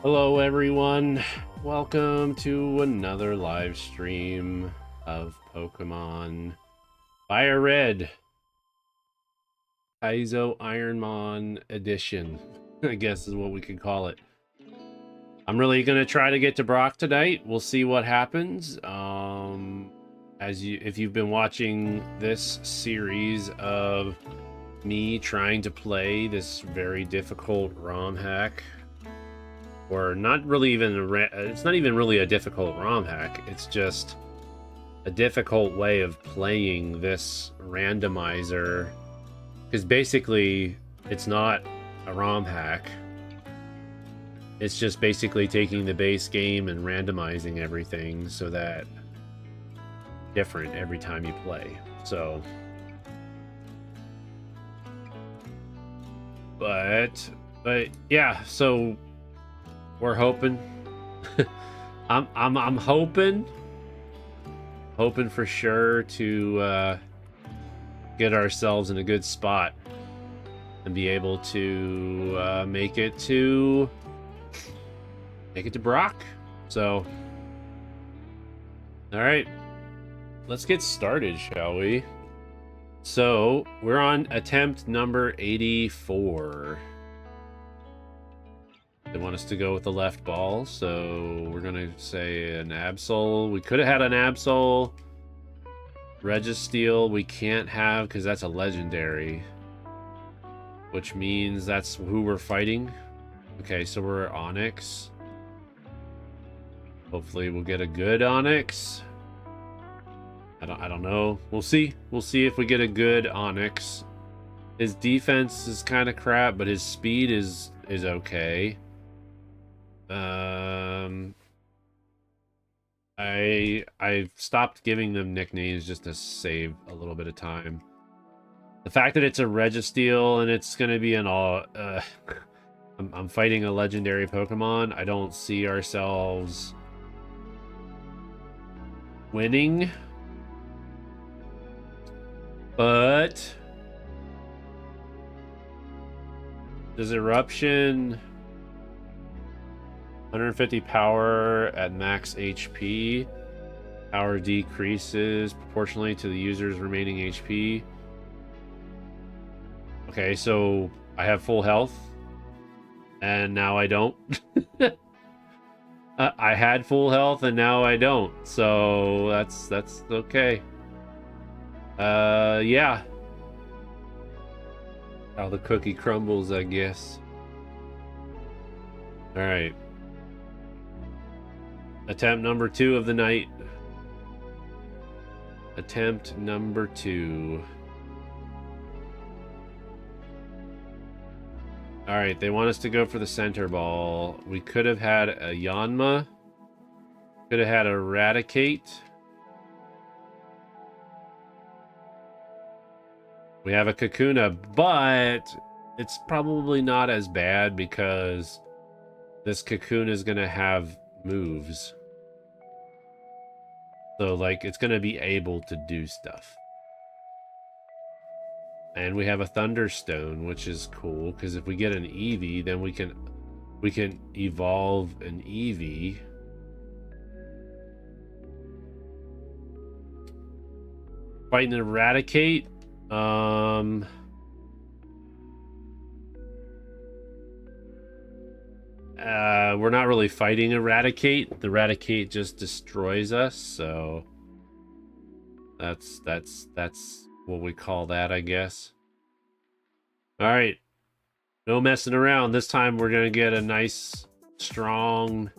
Hello everyone, welcome to another live stream of Pokemon FireRed Ironmon edition, I guess is what we could call it. I'm really gonna try to get to Brock tonight. We'll see what happens. If you've been watching this series of me trying to play this very difficult ROM hack, or not really even it's not even really a difficult ROM hack, it's just a difficult way of playing this randomizer, because basically it's not a ROM hack, it's just basically taking the base game and randomizing everything so that different every time you play. So but yeah, so we're hoping. I'm hoping for sure to get ourselves in a good spot and be able to make it to Brock. So, all right, let's get started, shall we? So we're on attempt number 84. They want us to go with the left ball, so we're gonna say an Absol. We could have had an Absol. Registeel we can't have because that's a legendary, which means that's who we're fighting. Okay, so we're Onyx. Hopefully we'll get a good Onyx. I don't know. We'll see. We'll see if we get a good Onyx. His defense is kind of crap, but his speed is okay. I've stopped giving them nicknames just to save a little bit of time. The fact that it's a Registeel and it's gonna be an all I'm fighting a legendary Pokemon, I don't see ourselves winning. But does Eruption 150 power at max HP. Power decreases proportionally to the user's remaining HP. Okay, so I have full health, and now I don't. I had full health, and now I don't. So that's okay. Yeah. How the cookie crumbles, I guess. All right. Attempt number 2 of the night. Attempt number 2. Alright, they want us to go for the center ball. We could have had a Yanma. Could have had a Eradicate. We have a Kakuna, but it's probably not as bad because this Kakuna is going to have moves. So, like, it's going to be able to do stuff. And we have a Thunderstone, which is cool, because if we get an Eevee, then we can evolve an Eevee. Fighting an Eradicate. We're not really fighting Eradicate. The Eradicate just destroys us, so that's what we call that, I guess. All right, no messing around. This time we're gonna get a nice, strong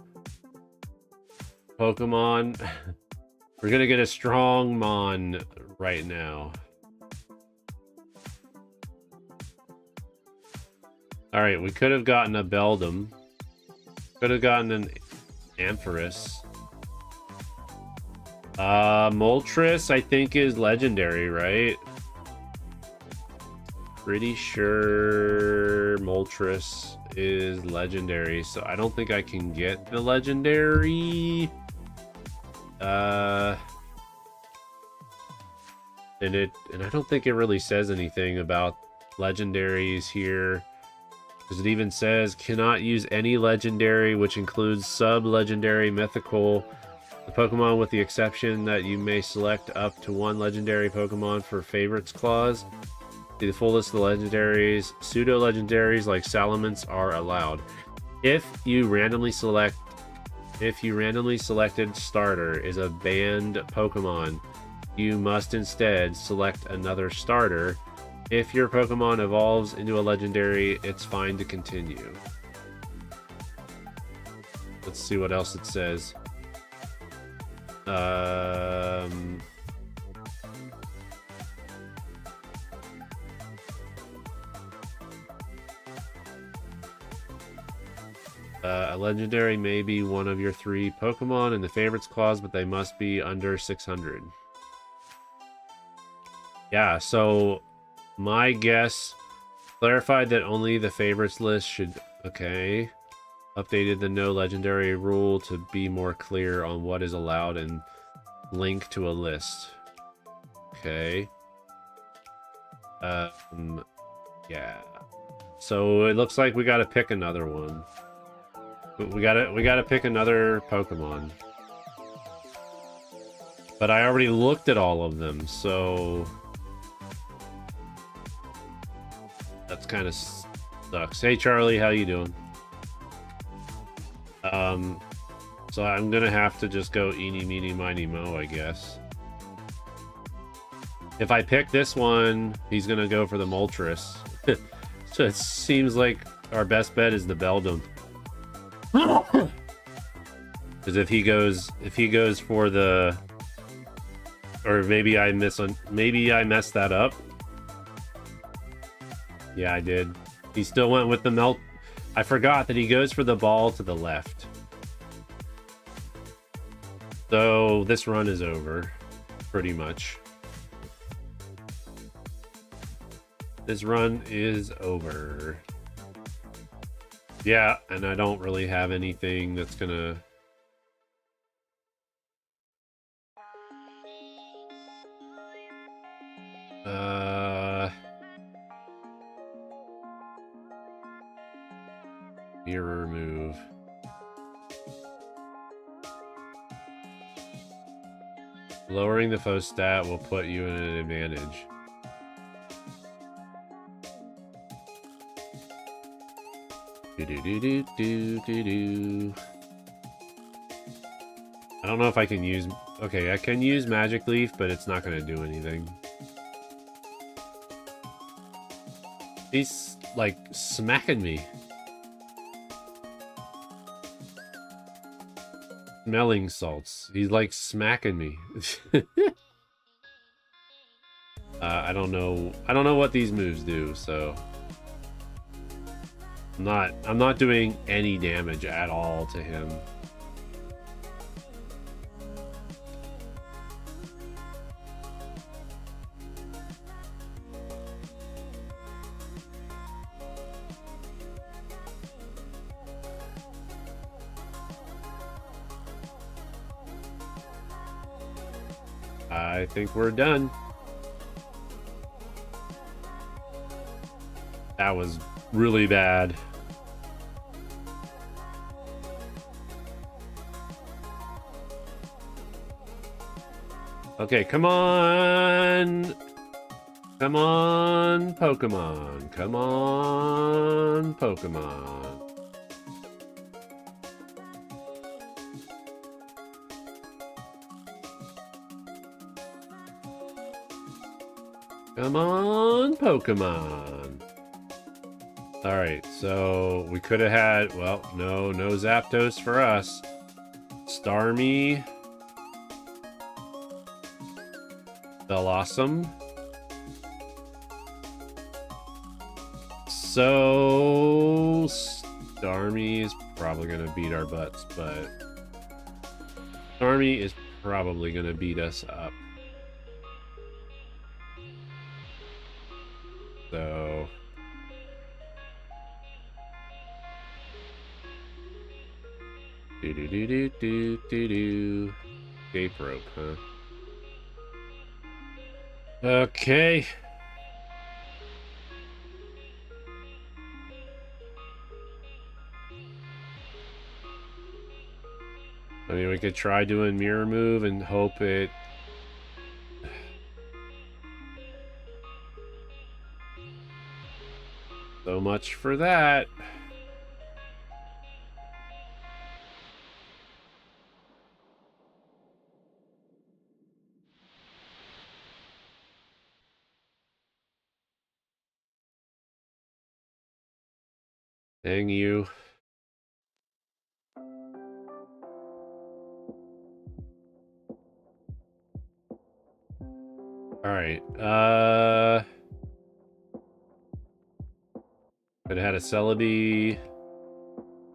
Pokemon. We're gonna get a strong Mon right now. All right, we could have gotten a Beldum. Could have gotten an Ampharis. Moltres, I think, is legendary, right? Pretty sure Moltres is legendary, so I don't think I can get the legendary. And I don't think it really says anything about legendaries here. Because it even says, cannot use any legendary, which includes sub-legendary, mythical. The Pokemon with the exception that you may select up to one legendary Pokemon for favorites clause. See the full list of the legendaries. Pseudo-legendaries like Salamence are allowed. If you randomly selected starter is a banned Pokemon, you must instead select another starter. If your Pokemon evolves into a legendary, it's fine to continue. Let's see what else it says. A legendary may be one of your 3 Pokemon in the favorites clause, but they must be under 600. Yeah, so my guess clarified that only the favorites list should... Okay. Updated the no legendary rule to be more clear on what is allowed and link to a list. Okay. Yeah. So it looks like we gotta pick another one. We gotta pick another Pokemon. But I already looked at all of them, so that's kind of sucks. Hey Charlie, how you doing? So I'm gonna have to just go eeny, meeny, miny, mo, I guess. If I pick this one, he's gonna go for the Moltres. So it seems like our best bet is the Beldum. Because if he goes for the, or maybe I messed that up. Yeah, I did. He still went with the melt. I forgot that he goes for the ball to the left. So this run is over, pretty much. This run is over. Yeah, and I don't really have anything that's gonna... Mirror move. Lowering the foe stat will put you in an advantage. Do-do-do-do-do-do-do. I don't know if I can use... Okay, I can use Magic Leaf, but it's not going to do anything. He's, like, smacking me. Smelling salts. He's, like, smacking me. I don't know. I don't know what these moves do, so... I'm not doing any damage at all to him. I think we're done. That was really bad. Okay, come on. Come on, Pokemon. Come on, Pokemon. Come on, Pokemon. Alright, so we could have had, well, no Zapdos for us. Starmie. Awesome. So Starmie is probably gonna beat our butts, but Starmie is probably gonna beat us up. So do. Escape rope, huh? Okay. I mean, we could try doing mirror move and hope it... So much for that. Dang you. Alright, could have had a Celebi.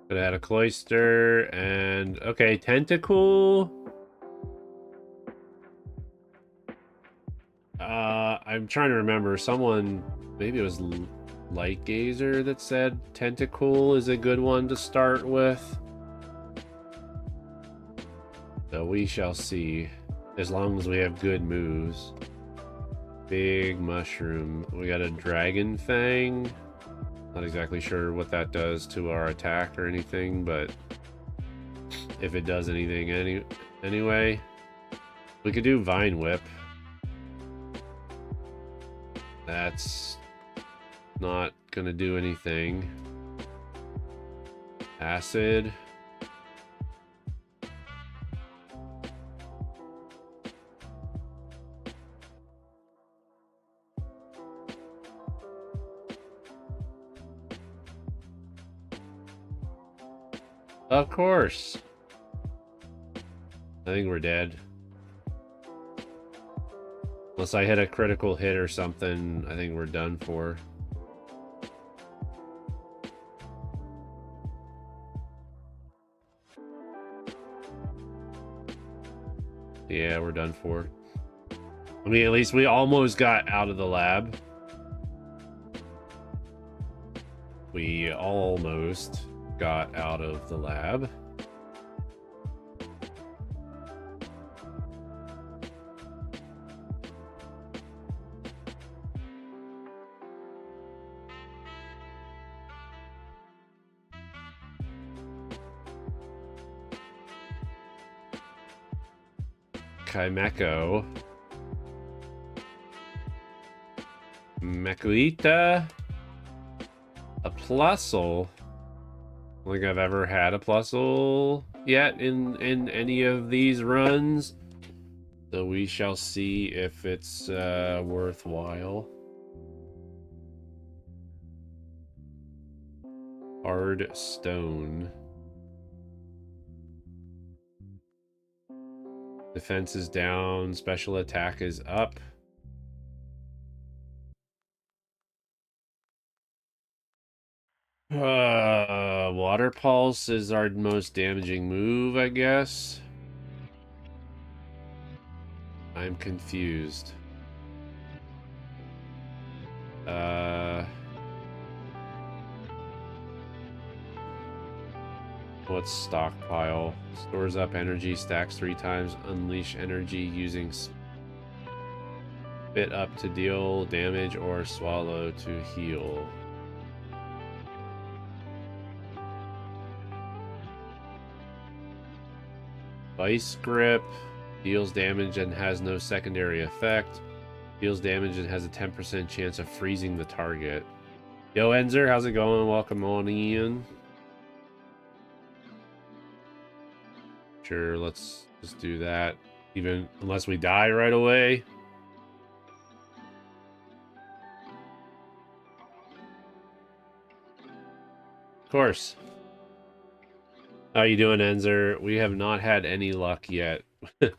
Could have had a Cloister, and... Okay, Tentacool. I'm trying to remember. Someone... Maybe it was Light Gazer that said Tentacool is a good one to start with. So we shall see. As long as we have good moves. Big Mushroom. We got a Dragon Fang. Not exactly sure what that does to our attack or anything, but if it does anything anyway. We could do Vine Whip. That's not gonna do anything. Acid. Of course. I think we're dead. Unless I hit a critical hit or something, I think we're done for. Yeah, we're done for. I mean, at least we almost got out of the lab. We almost got out of the lab. Kaimeko. Mekuita. A Plusle. I don't think I've ever had a Plusle yet in any of these runs. So we shall see if it's worthwhile. Hard Stone. Defense is down, special attack is up. Water Pulse is our most damaging move, I guess. I'm confused. What's Stockpile? Stores up energy, stacks 3 times, unleash energy using spit up to deal damage or swallow to heal. Vice Grip deals damage and has no secondary effect. Deals damage and has a 10% chance of freezing the target. Yo, Enzer, how's it going? Welcome on in. Sure, let's just do that. Even unless we die right away. Of course. How you doing, Enzer? We have not had any luck yet. I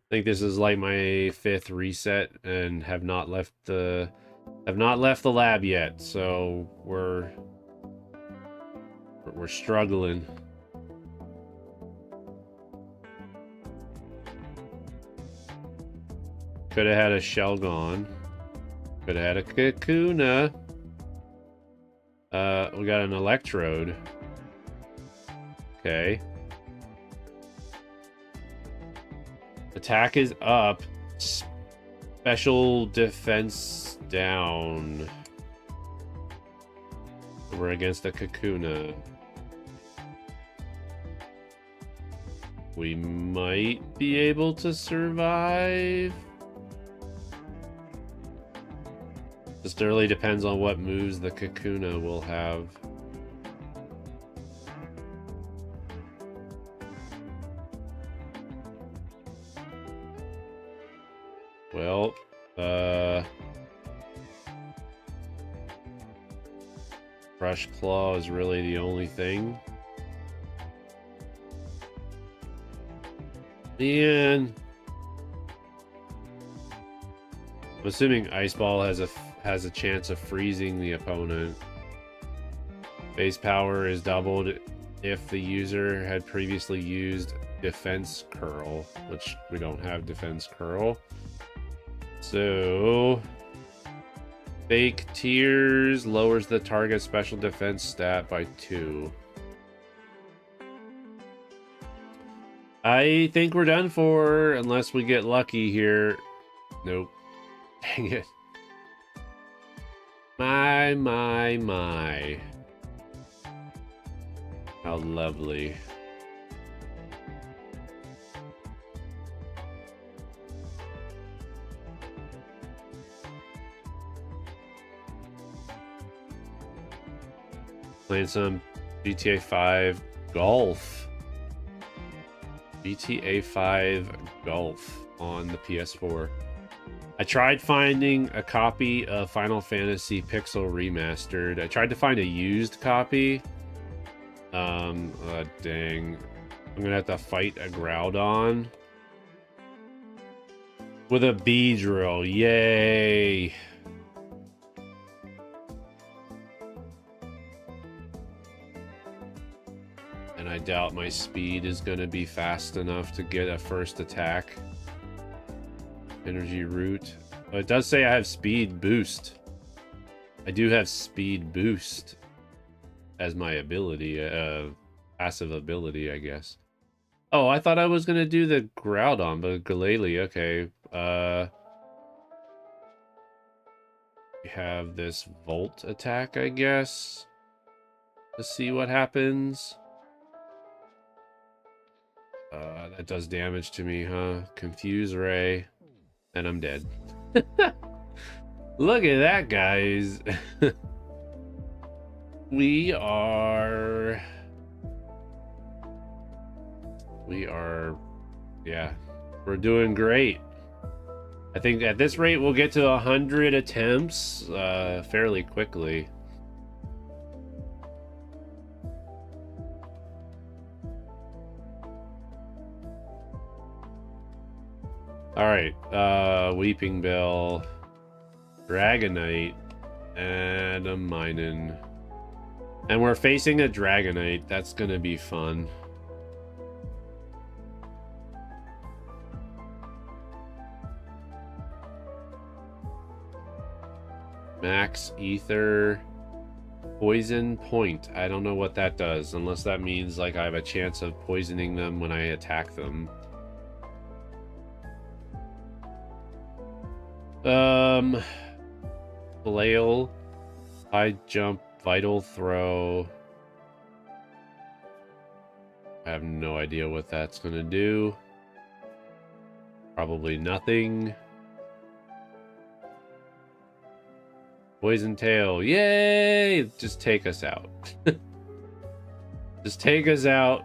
think this is like my 5th reset and have not left the lab yet, so we're struggling. Could have had a Shelgon. Could have had a Kakuna. We got an Electrode. Okay. Attack is up. Special defense down. We're against a Kakuna. we might be able to survive. Just really depends on what moves the Kakuna will have. Well, Fresh Claw is really the only thing. Man, I'm assuming Ice Ball has a chance of freezing the opponent. Base power is doubled if the user had previously used Defense Curl, which we don't have Defense Curl. So, Fake Tears lowers the target special defense stat by 2. I think we're done for, unless we get lucky here. Nope. Dang it. My. How lovely. Playing some GTA 5 Golf. GTA 5 Golf on the PS4. I tried finding a copy of Final Fantasy Pixel Remastered. I tried to find a used copy. Dang. I'm gonna have to fight a Groudon with a Beedrill. Yay! And I doubt my speed is gonna be fast enough to get a first attack. Energy Root. Oh, it does say I have speed boost. I do have speed boost as my ability, passive ability, I guess. Oh, I thought I was gonna do the Groudon, but Glalie, okay. We have this Volt attack, I guess. Let's see what happens. That does damage to me, huh? Confuse Ray. And I'm dead. Look at that, guys. We are, yeah, we're doing great. I think at this rate, we'll get to 100 attempts fairly quickly. All right, Weeping Bell, Dragonite, and a Minun. And we're facing a Dragonite. That's gonna be fun. Max Ether, Poison Point. I don't know what that does, unless that means like I have a chance of poisoning them when I attack them. Flail, High Jump, Vital Throw. I have no idea what that's gonna do. Probably nothing. Poison Tail, yay! Just take us out. Just take us out.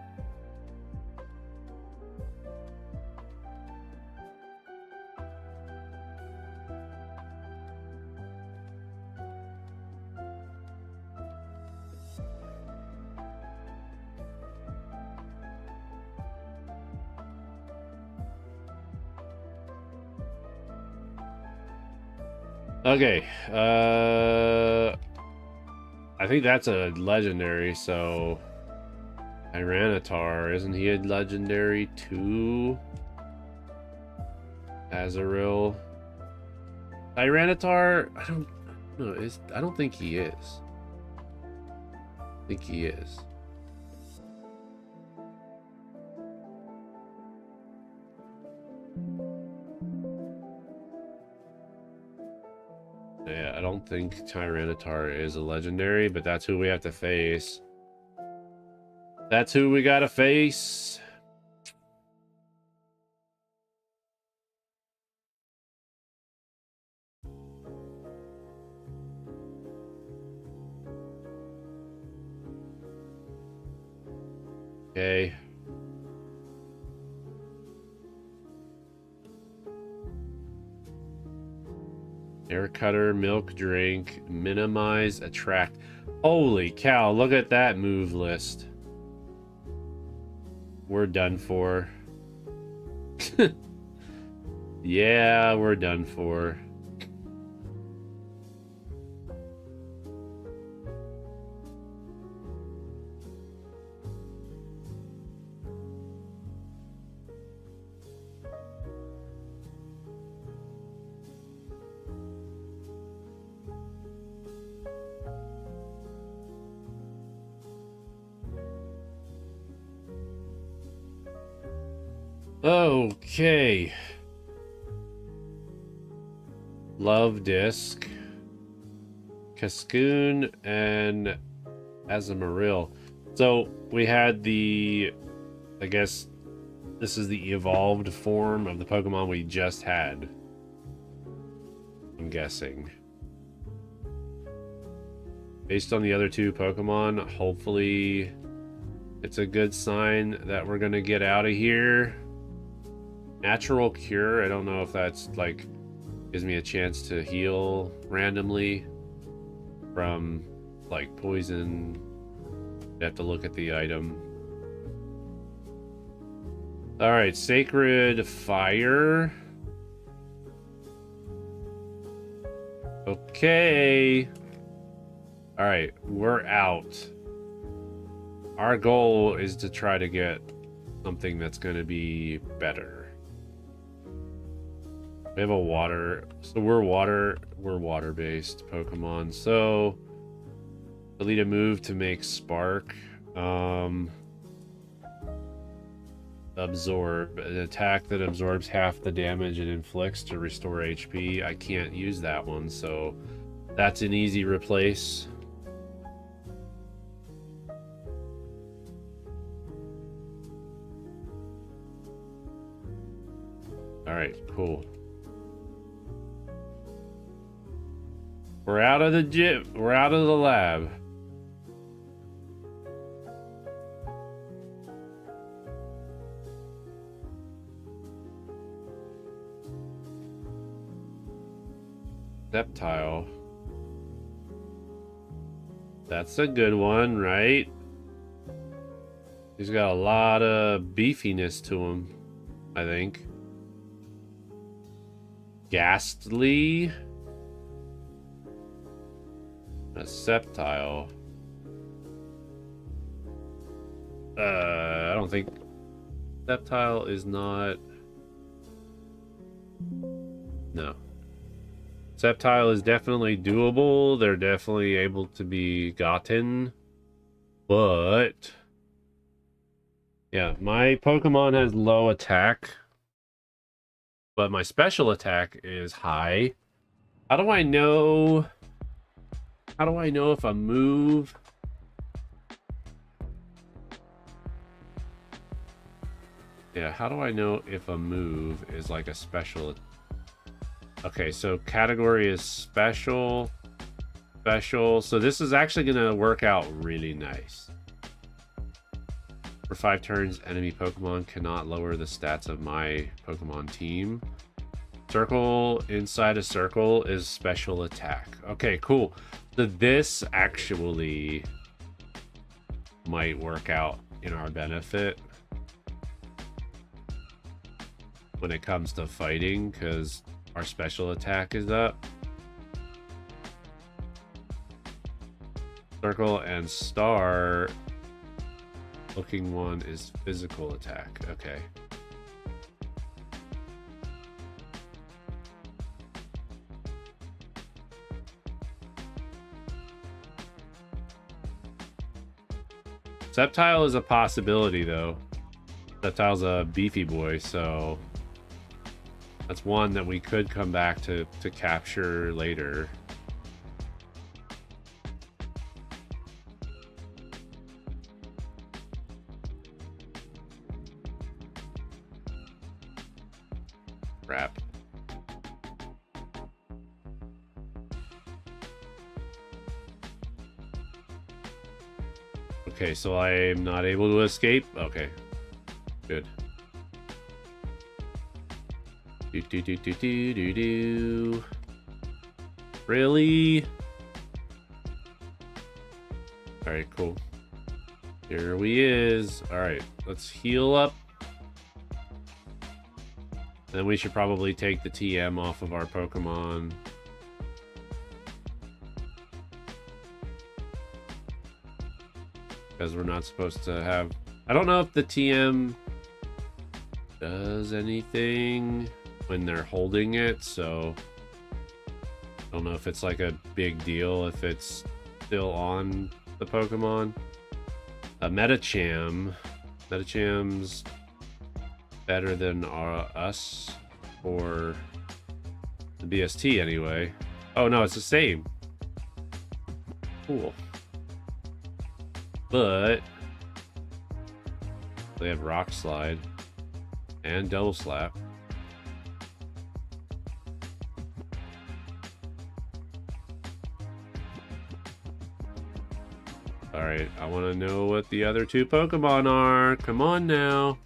Okay, I think that's a legendary, so Tyranitar, isn't he a legendary too? Azurill. Tyranitar, I don't know, I don't think he is. I think he is. Yeah, I don't think Tyranitar is a legendary, but that's who we have to face. That's who we gotta face. Okay. Air cutter, milk drink, minimize, attract. Holy cow, look at that move list. We're done for. Yeah, we're done for. Okay. Love Disc, Cascoon, and Azumarill. So we had the, I guess this is the evolved form of the Pokemon we just had. I'm guessing. Based on the other two Pokemon, hopefully it's a good sign that we're gonna get out of here. Natural Cure, I don't know if that's like gives me a chance to heal randomly from like poison. I have to look at the item. All right, Sacred Fire. Okay. All right, we're out. Our goal is to try to get something that's going to be better. We have a water, so we're water-based Pokemon. So delete a move to make Spark. Absorb, an attack that absorbs half the damage it inflicts to restore HP. I can't use that one, so that's an easy replace. All right, cool. We're out of the gym. We're out of the lab. Sceptile. That's a good one, right? He's got a lot of beefiness to him, I think. Ghastly. A Sceptile. I don't think Sceptile is not. No. Sceptile is definitely doable. They're definitely able to be gotten. But yeah, my Pokemon has low attack, but my special attack is high. How do I know? How do I know if a move? Yeah, how do I know if a move is like a special? Okay, so category is special. Special. So this is actually going to work out really nice. For 5 turns, enemy Pokemon cannot lower the stats of my Pokemon team. Circle inside a circle is special attack. Okay, cool. So this actually might work out in our benefit when it comes to fighting, because our special attack is up. Circle and star looking one is physical attack. Okay. Sceptile is a possibility, though. Sceptile's a beefy boy, so that's one that we could come back to capture later. Crap. Okay, so I'm not able to escape? Okay. Good. Do. Really? Alright, cool. Here we is. Alright, let's heal up. Then we should probably take the TM off of our Pokemon. Because we're not supposed to have... I don't know if the TM does anything when they're holding it, so... I don't know if it's like a big deal if it's still on the Pokemon. Metacham's better than us or the BST anyway. Oh no, it's the same. Cool. But they have Rock Slide and Double Slap. Alright, I want to know what the other two Pokemon are. Come on now.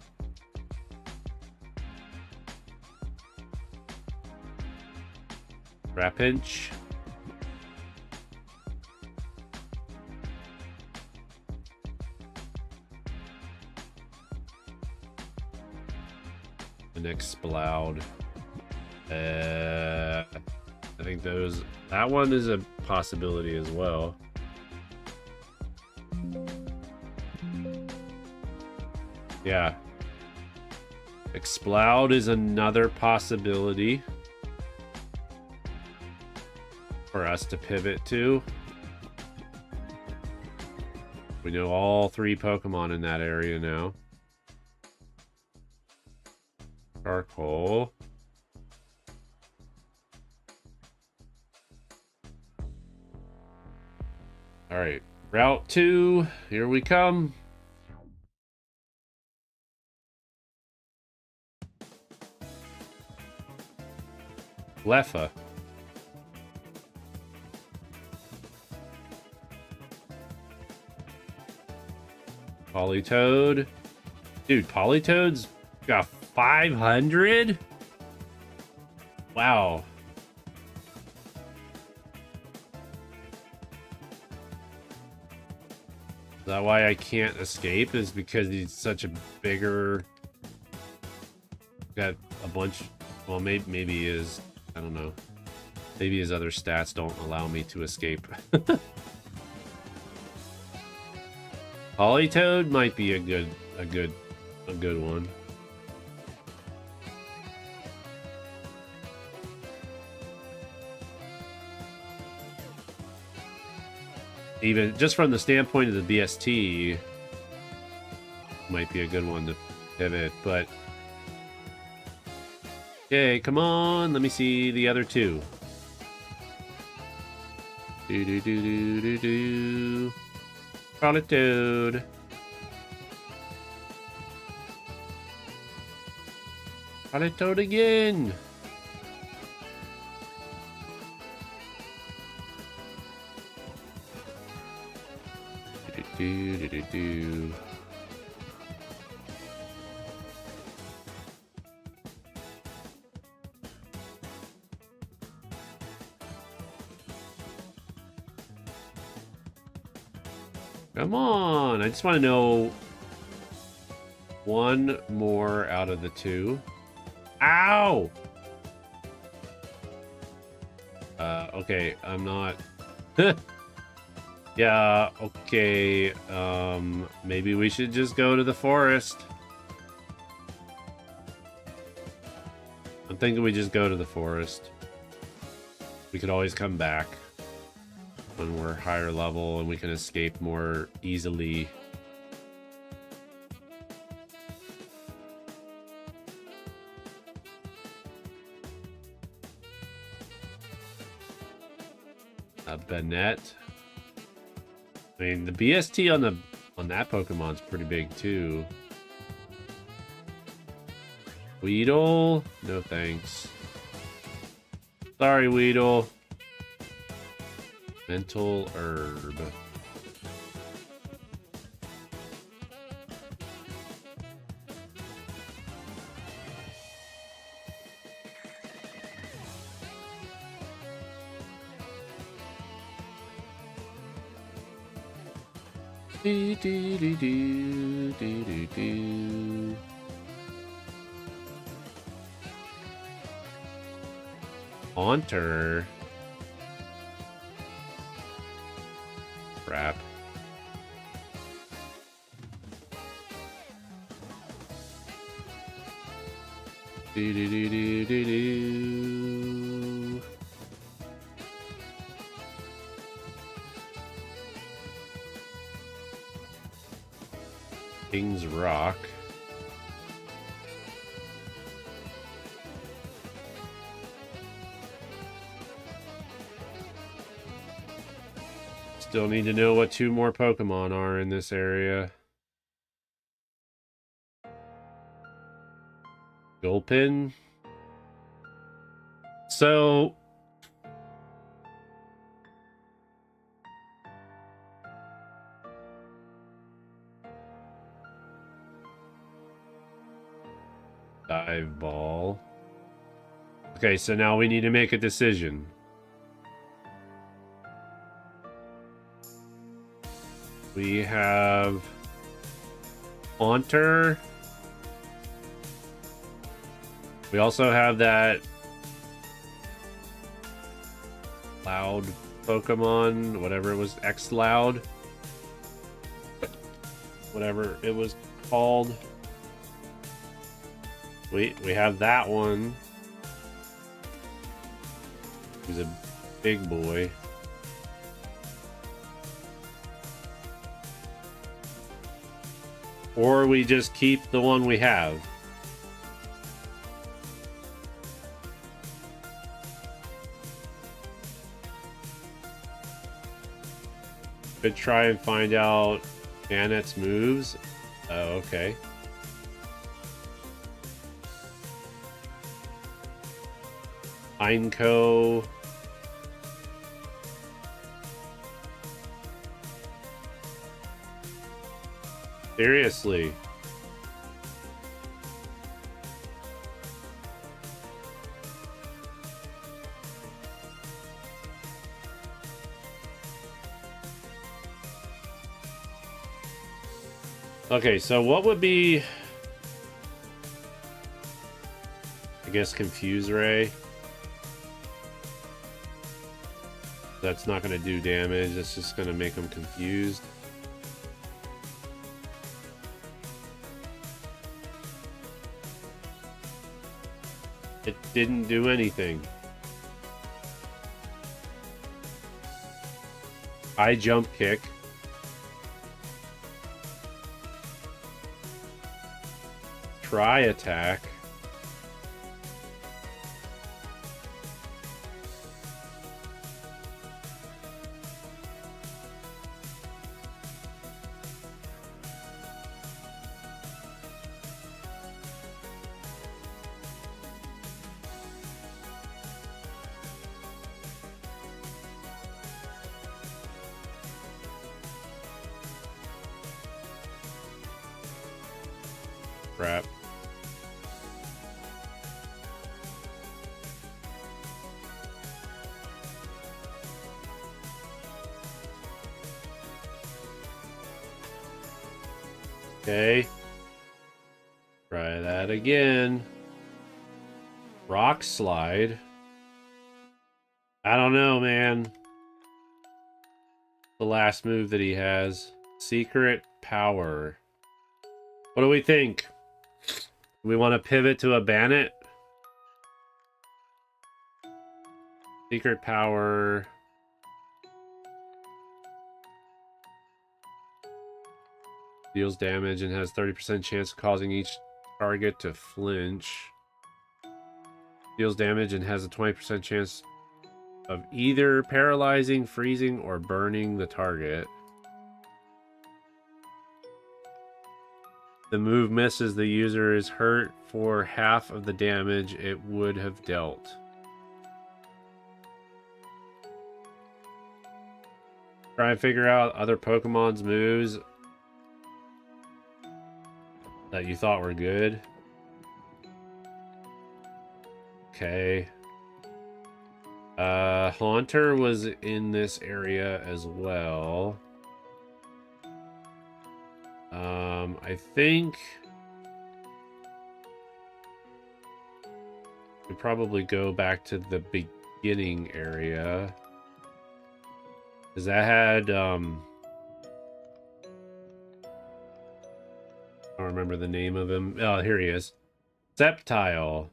Trapinch. And Exploud. I think that one is a possibility as well. Yeah. Exploud is another possibility for us to pivot to. We know all three Pokemon in that area now. Charcoal. Alright, Route 2, here we come. Leffa. Politoed. Dude, Politoed's got 500? Wow. Is that why I can't escape? Is because he's such a bigger... Got a bunch... Well, maybe he is. I don't know. Maybe his other stats don't allow me to escape. Politoed might be a good one. Even just from the standpoint of the BST, might be a good one to pivot, but okay, come on, let me see the other two. Do. Politoed. Politoed again. Do. Come on, I just want to know one more out of the two. Ow! Okay, I'm not... Yeah, okay, maybe we should just go to the forest. I'm thinking we just go to the forest. We could always come back when we're higher level and we can escape more easily. Bennett. I mean, the BST on that Pokemon's pretty big too. Weedle? No thanks. Sorry, Weedle. Mental Herb. Do, do, do, do, do, do, do. Haunter. Crap. Do, do, do, do, do, do. King's Rock. Still need to know what 2 more Pokemon are in this area. Gulpin. So Dive Ball. Okay, so now we need to make a decision. We have Haunter. We also have that Loud Pokemon, whatever it was, X-Loud. Whatever it was called. We have that one. He's a big boy. Or we just keep the one we have. Could try and find out Janet's moves. Oh, okay. Pineco. Seriously. Okay, so what would be... I guess Confuse Ray. That's not going to do damage. That's just going to make them confused. It didn't do anything. High jump kick. Try attack. Crap. Okay. Try that again. Rock Slide. I don't know, man. The last move that he has. Secret Power. What do we think? We want to pivot to a Bannet? Secret Power. Deals damage and has 30% chance of causing each target to flinch. Deals damage and has a 20% chance of either paralyzing, freezing, or burning the target. The move misses, the user is hurt for half of the damage it would have dealt. Try and figure out other Pokemon's moves that you thought were good. Okay. Haunter was in this area as well. I think we probably go back to the beginning area. Because that had, I don't remember the name of him. Oh, here he is. Septile.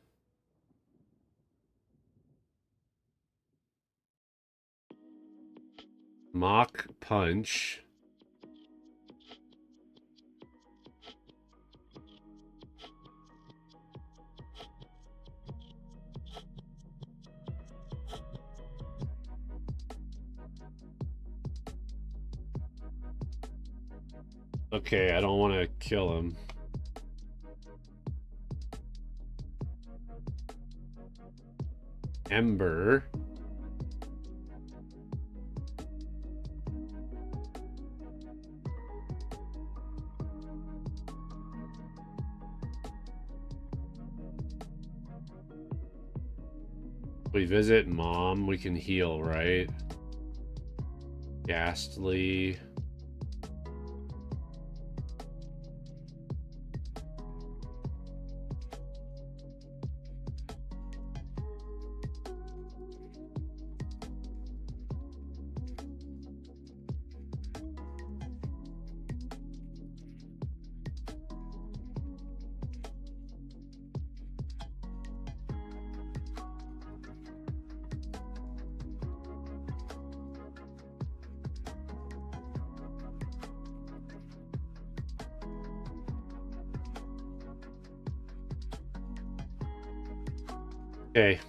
Mock Punch. Okay, I don't want to kill him. Ember. We visit Mom, we can heal, right? Ghastly. Okay.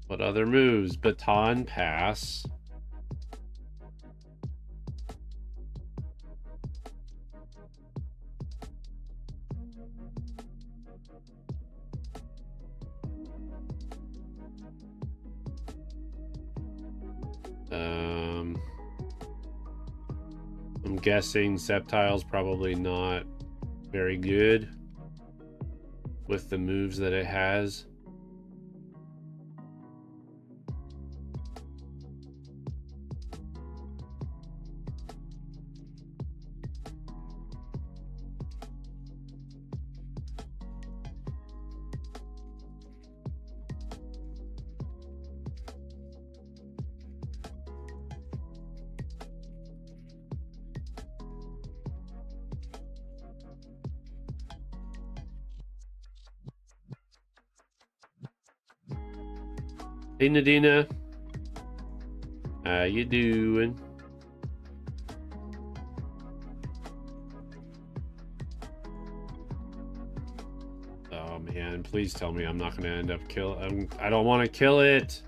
What other moves? Baton Pass. I'm guessing Septile's probably not very good with the moves that it has. Hey Nadina, how you doing? Oh man, please tell me I'm not gonna end up I don't want to kill it.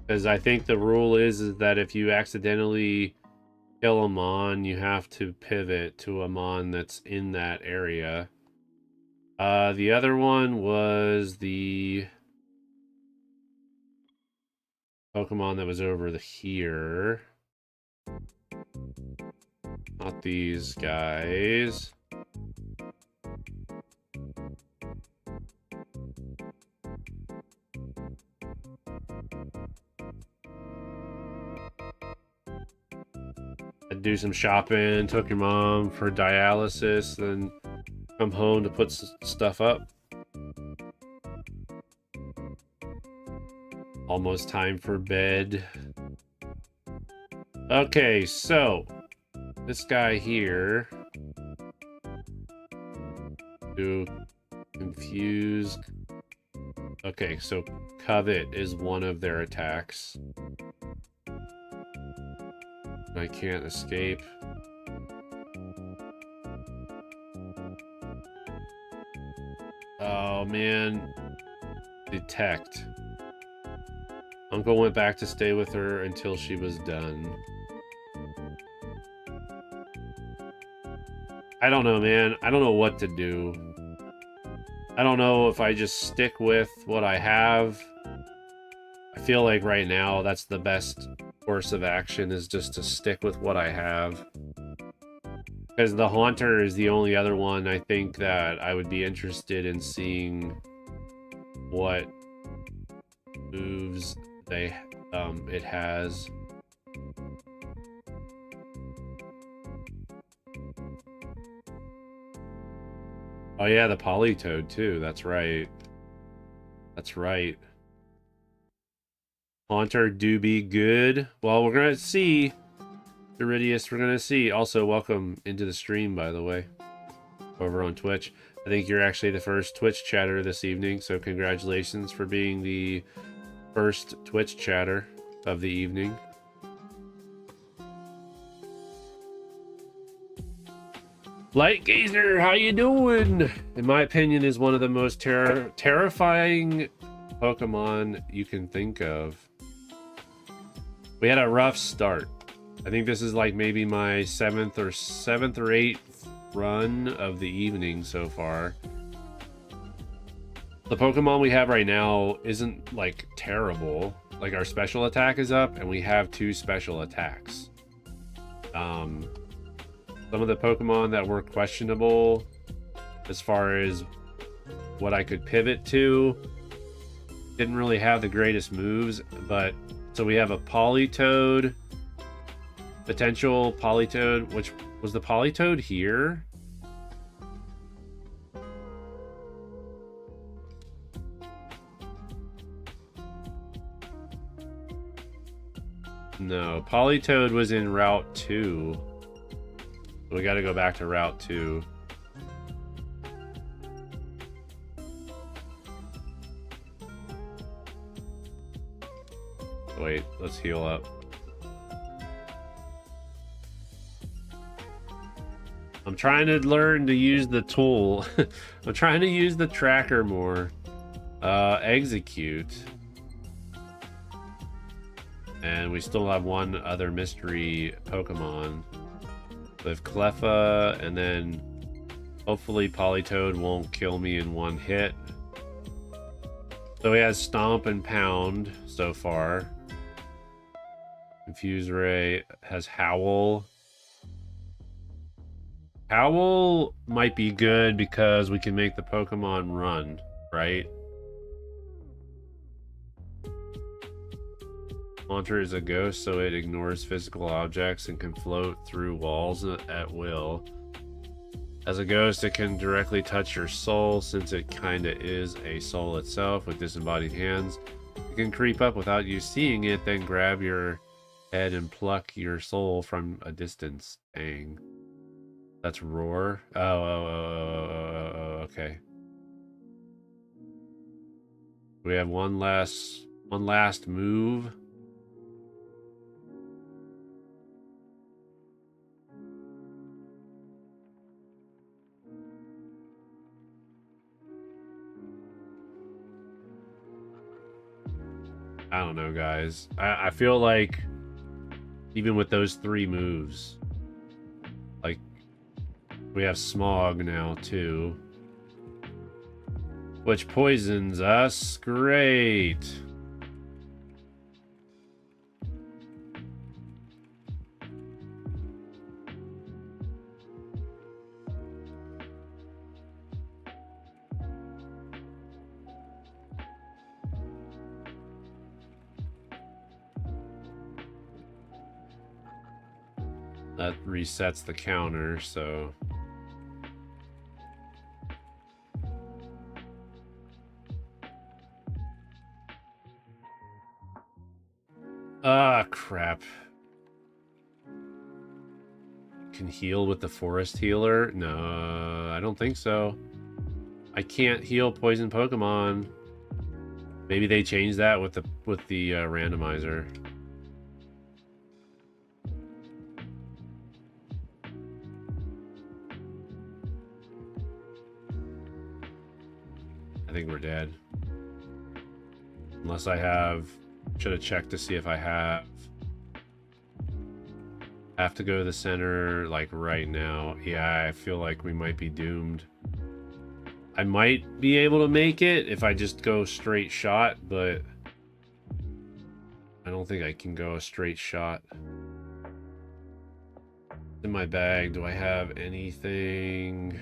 Because I think the rule is that if you accidentally kill a mon, you have to pivot to a mon that's in that area. The other one was the Pokemon that was over here. Not these guys. I'd do some shopping, took your mom for dialysis, then come home to put stuff up. Almost time for bed. Okay, so this guy here. Do confuse. Okay, so Covet is one of their attacks. I can't escape. Oh man. Detect. Uncle went back to stay with her until she was done. I don't know, man. I don't know what to do. I don't know if I just stick with what I have. I feel like right now that's the best course of action, is just to stick with what I have. Because the Haunter is the only other one I think that I would be interested in seeing what moves it has. Oh yeah, the Polytoad too. That's right. That's right. Haunter do be good. Well, we're gonna see. Iridius, we're gonna see. Also, welcome into the stream, by the way, over on Twitch. I think you're actually the first Twitch chatter this evening, so congratulations for being the first Twitch chatter of the evening. Light Gazer, how you doing? In my opinion, is one of the most terrifying Pokemon you can think of. We had a rough start. I think this is like maybe my seventh or eighth run of the evening so far. The Pokemon we have right now isn't like terrible. Like our special attack is up and we have 2 special attacks. Some of the Pokemon that were questionable as far as what I could pivot to didn't really have the greatest moves, but so we have a Polytoad, potential Polytoad, which was the Polytoad here. No, Polytoad was in Route 2. We got to go back to Route 2. Wait, let's heal up. I'm trying to learn to use the tool. I'm trying to use the tracker more. Execute. And we still have one other mystery Pokemon. With Cleffa, and then hopefully Polytoad won't kill me in one hit. So he has Stomp and Pound so far. Confuse Ray has Howl. Howl might be good because we can make the Pokemon run, right? Haunter is a ghost, so it ignores physical objects and can float through walls at will. As a ghost, it can directly touch your soul, since it kinda is a soul itself with disembodied hands. It can creep up without you seeing it, then grab your head and pluck your soul from a distance. Dang. That's Roar? Oh, okay. We have one last move. I don't know, guys. I feel like even with those 3 moves, like we have Smog now too, which poisons us. Great. That resets the counter, so... Ah, crap. Can heal with the Forest Healer? No, I don't think so. I can't heal poison Pokemon. Maybe they changed that with the randomizer. I think we're dead. Unless I have... Should have checked to see if I have to go to the center, like, right now. Yeah, I feel like we might be doomed. I might be able to make it if I just go straight shot, but I don't think I can go a straight shot. In my bag, do I have anything?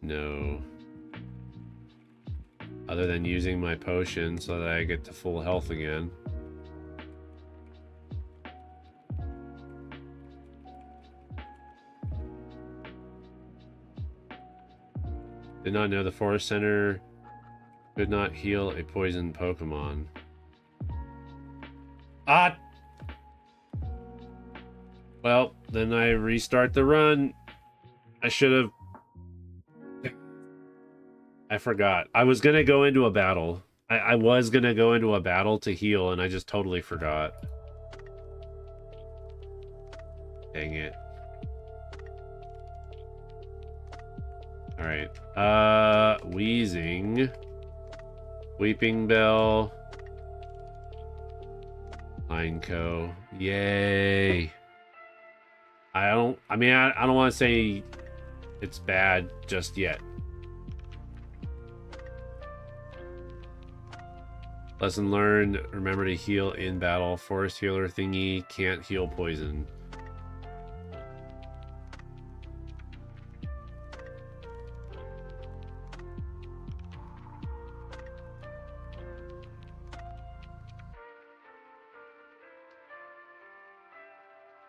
No. Other than using my potion so that I get to full health again. Did not know the Forest Center could not heal a poisoned Pokemon. Ah! Well, then I restart the run. I should have... I forgot. I was going to go into a battle. I was going to go into a battle to heal, and I just totally forgot. Dang it. Alright. Wheezing. Weeping Bell. Pineco. Yay. I don't want to say it's bad just yet. Lesson learned, remember to heal in battle. Forest healer thingy can't heal poison.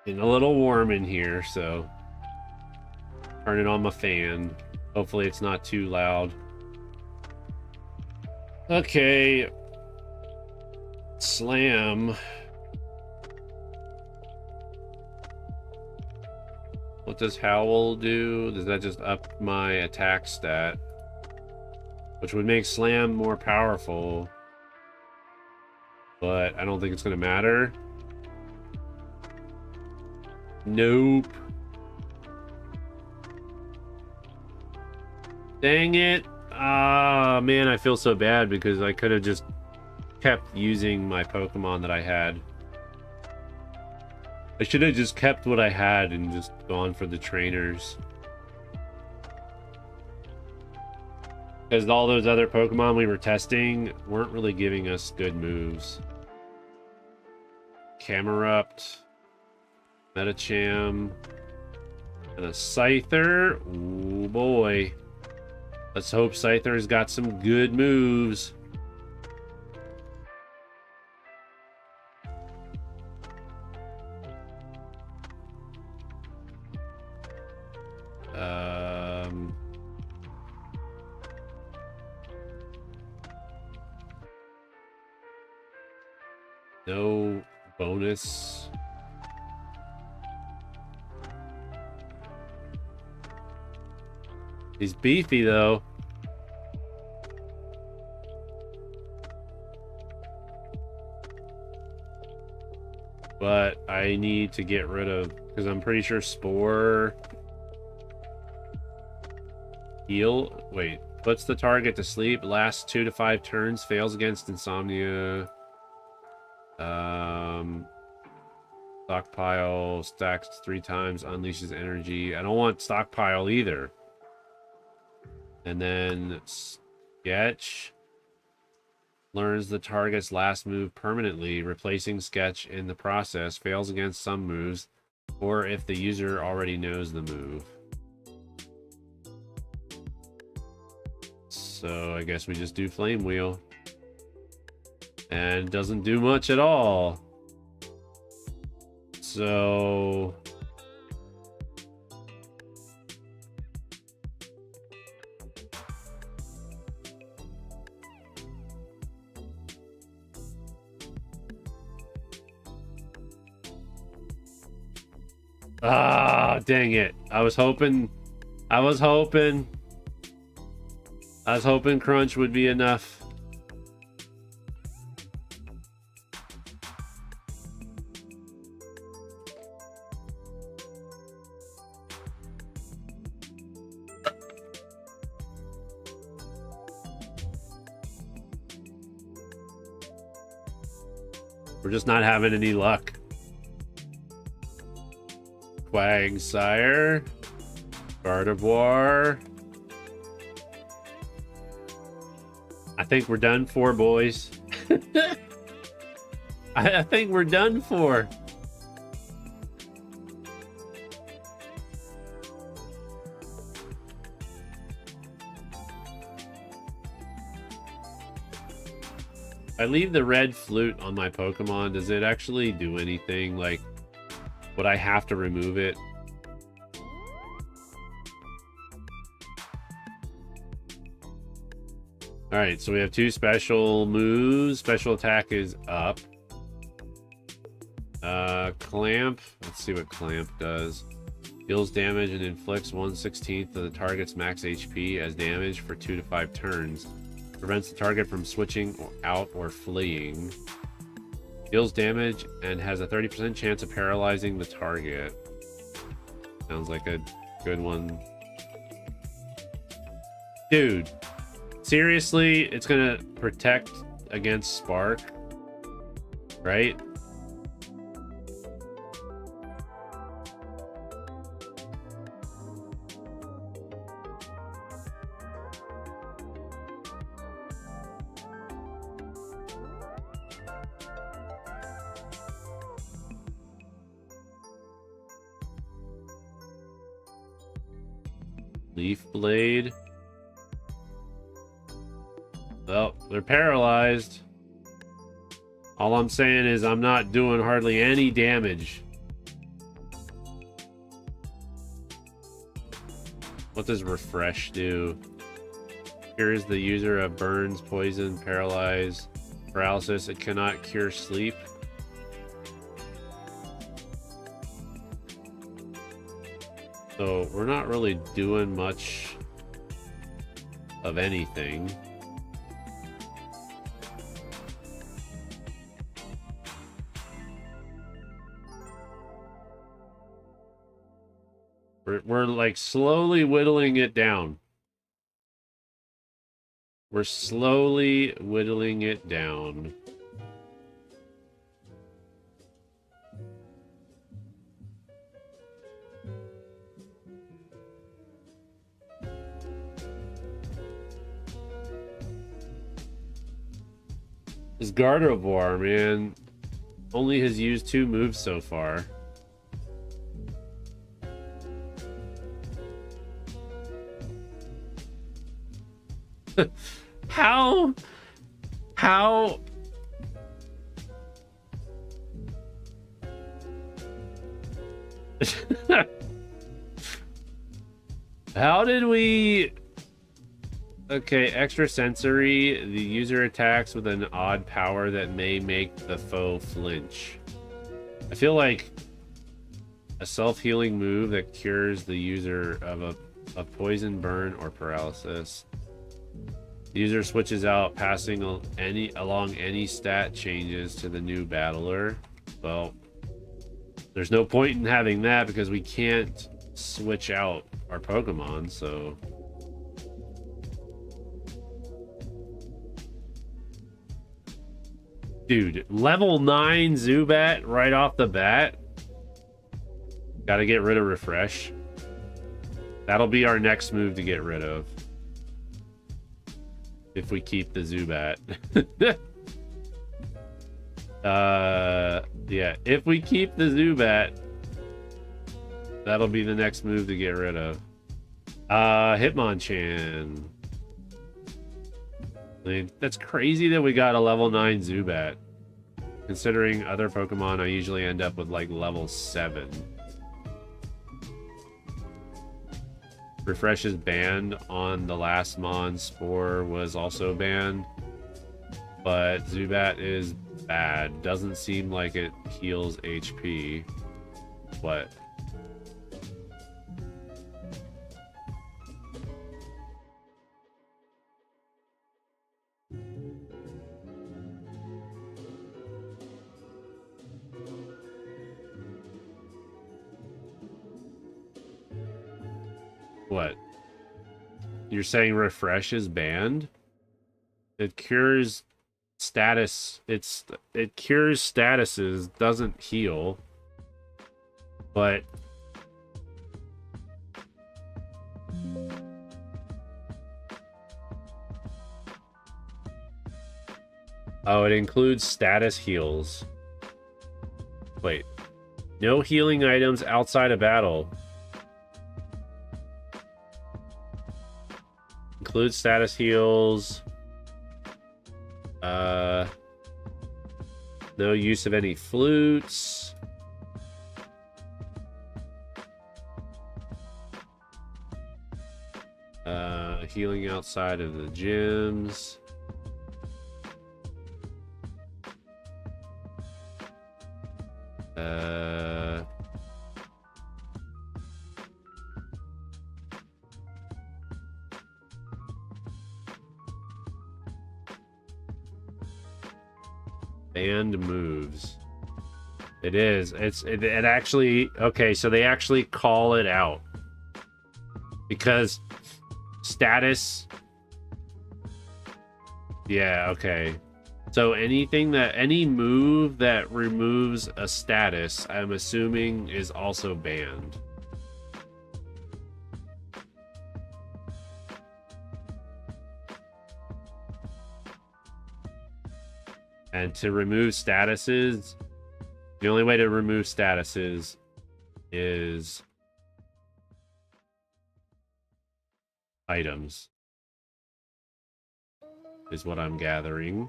Getting a little warm in here, so turning on my fan. Hopefully it's not too loud. Okay. Slam. What does Howl do? Does that just up my attack stat? Which would make Slam more powerful. But I don't think it's going to matter. Nope. Dang it. Ah, man, I feel so bad because I could have just kept using my Pokemon that I had. I should have just kept what I had and just gone for the trainers. Because all those other Pokemon we were testing weren't really giving us good moves. Camerupt, Metacham, and a Scyther. Ooh boy. Let's hope Scyther's got some good moves. No bonus. He's beefy though. But I need to get rid of, because I'm pretty sure Spore heal. Wait, puts the target to sleep, lasts 2 to 5 turns, fails against insomnia. Stockpile, stacks 3 times, unleashes energy. I don't want stockpile either. And then Sketch learns the target's last move permanently, replacing Sketch in the process, fails against some moves, or if the user already knows the move. So I guess we just do Flame Wheel. And doesn't do much at all. So ah, dang it. I was hoping Crunch would be enough. We're just not having any luck. Quagsire. Gardevoir. I think we're done for, boys. I think we're done for. I leave the red flute on my Pokemon. Does it actually do anything? Like, would I have to remove it? Alright, so we have two special moves. Special attack is up. Clamp. Let's see what Clamp does. Deals damage and inflicts 1/16 of the target's max HP as damage for 2 to 5 turns. Prevents the target from switching out or fleeing. Deals damage and has a 30% chance of paralyzing the target. Sounds like a good one. Dude, seriously, it's gonna protect against Spark, right? Leaf Blade. Well, they're paralyzed. All I'm saying is I'm not doing hardly any damage. What does Refresh do? Cures the user of burns, poison, paralysis. It cannot cure sleep. So we're not really doing much of anything. We're like slowly whittling it down. We're slowly whittling it down. This Gardevoir, man, only has used 2 moves so far. How how did we... Okay, extrasensory. The user attacks with an odd power that may make the foe flinch. I feel like a self-healing move that cures the user of a poison, burn, or paralysis. The user switches out, passing along any stat changes to the new battler. Well, there's no point in having that because we can't switch out our Pokemon, so... Dude, level 9 Zubat right off the bat. Gotta get rid of Refresh. That'll be our next move to get rid of. If we keep the Zubat. Yeah, if we keep the Zubat, that'll be the next move to get rid of. Hitmonchan. I mean, that's crazy that we got a level 9 Zubat. Considering other Pokemon, I usually end up with like level 7. Refresh is banned on the last Mon. Spore was also banned. But Zubat is bad. Doesn't seem like it heals HP. What? What? You're saying Refresh is banned? It cures status. It cures statuses, doesn't heal. But Oh, it includes status heals. Wait. No healing items outside of battle. Includes status heals. No use of any flutes. Healing outside of the gyms. Banned moves. It is. It actually... Okay, so they actually call it out. Because status... Yeah, okay. So any move that removes a status, I'm assuming is also banned. And to remove statuses, the only way to remove statuses is items, is what I'm gathering.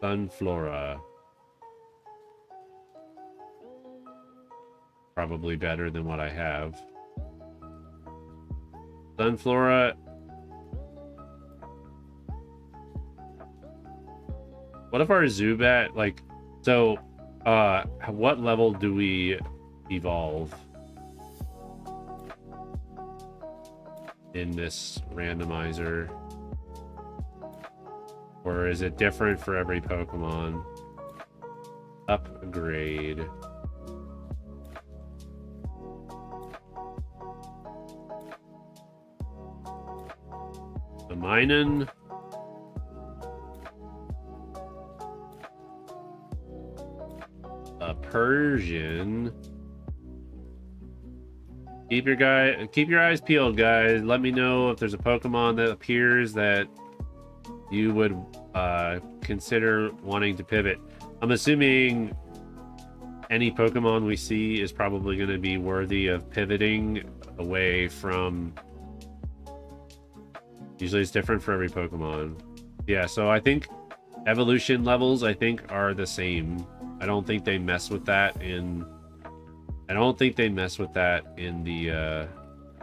Sunflora. Probably better than what I have. Sunflora. What if our Zubat, like, so, what level do we evolve in this randomizer? Or is it different for every Pokemon? Upgrade. A Minun. A Persian. Keep your eyes peeled, guys. Let me know if there's a Pokemon that appears that you would consider wanting to pivot. I'm assuming any Pokemon we see is probably going to be worthy of pivoting away from... Usually it's different for every Pokemon. Yeah, so I think evolution levels, I think, are the same. I don't think they mess with that in... I don't think they mess with that in the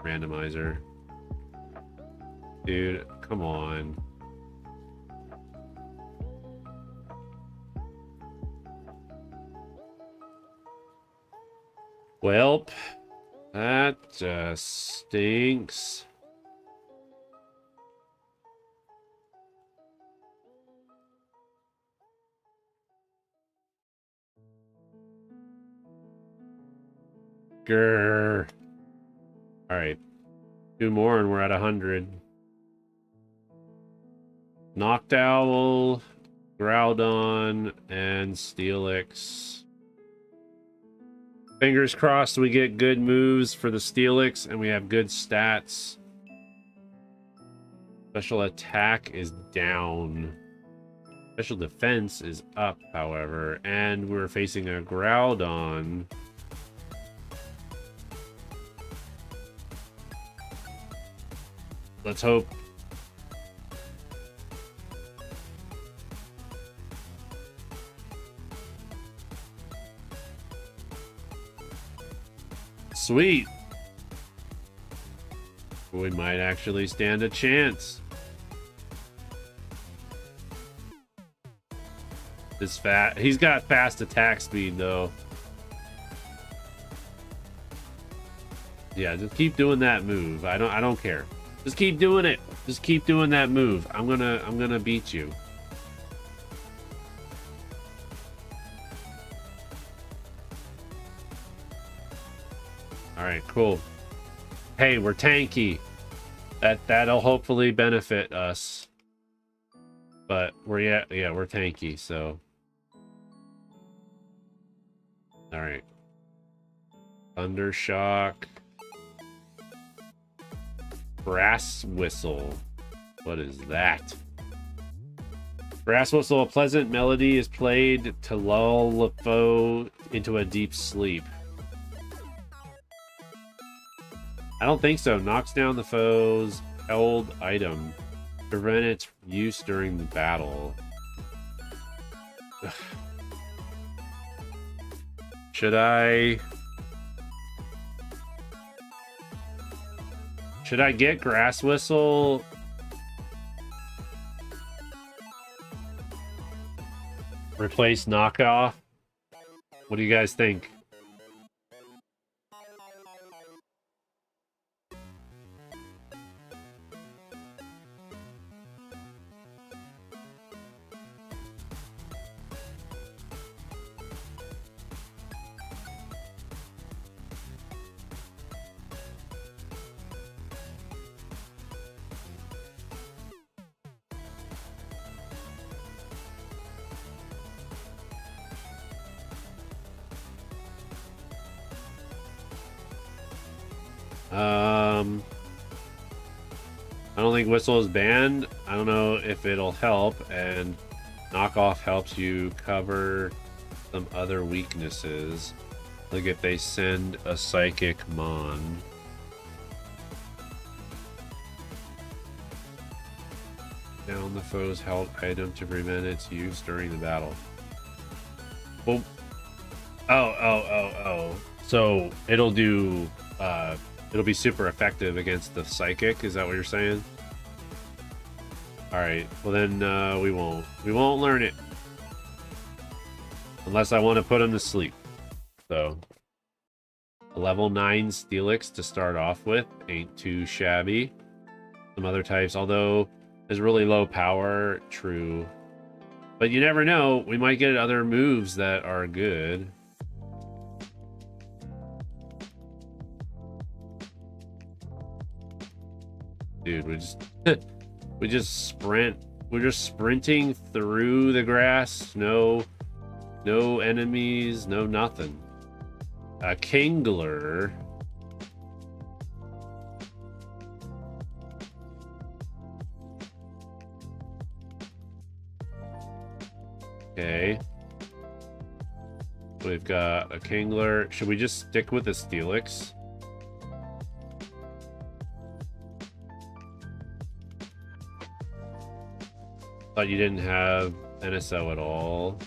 randomizer. Dude, come on. Welp, that just stinks. Grr. All right, 2 more and we're at 100. Noctowl, Groudon, and Steelix. Fingers crossed we get good moves for the Steelix and we have good stats. Special attack is down. Special defense is up, however, and we're facing a Groudon. Let's hope. Sweet. We might actually stand a chance. This fat. He's got fast attack speed though. Yeah, just keep doing that move. I don't care. Just keep doing it. Just keep doing that move. I'm gonna beat you. All right, cool. Hey, we're tanky. That'll hopefully benefit us. But we're we're tanky, so. All right. Thundershock. Brass whistle. What is that? Brass whistle, a pleasant melody is played to lull the foe into a deep sleep. I don't think so. Knocks down the foe's held item. Prevent its use during the battle. Ugh. Should I get Grass Whistle? Replace Knockoff? What do you guys think? I don't think Whistle is banned. I don't know if it'll help, and Knockoff helps you cover some other weaknesses. Like if they send a Psychic Mon. Down the foe's held item to prevent its use during the battle. Well, oh. So it'll do, it'll be super effective against the Psychic, is that what you're saying? Alright, well then we won't learn it. Unless I want to put him to sleep. So, a level 9 Steelix to start off with, ain't too shabby. Some other types, although is really low power, true. But you never know, we might get other moves that are good. Dude, we just sprint. We're just sprinting through the grass. No enemies, no nothing. A Kingler. Okay. We've got a Kingler. Should we just stick with the Steelix? Thought you didn't have NSO at all.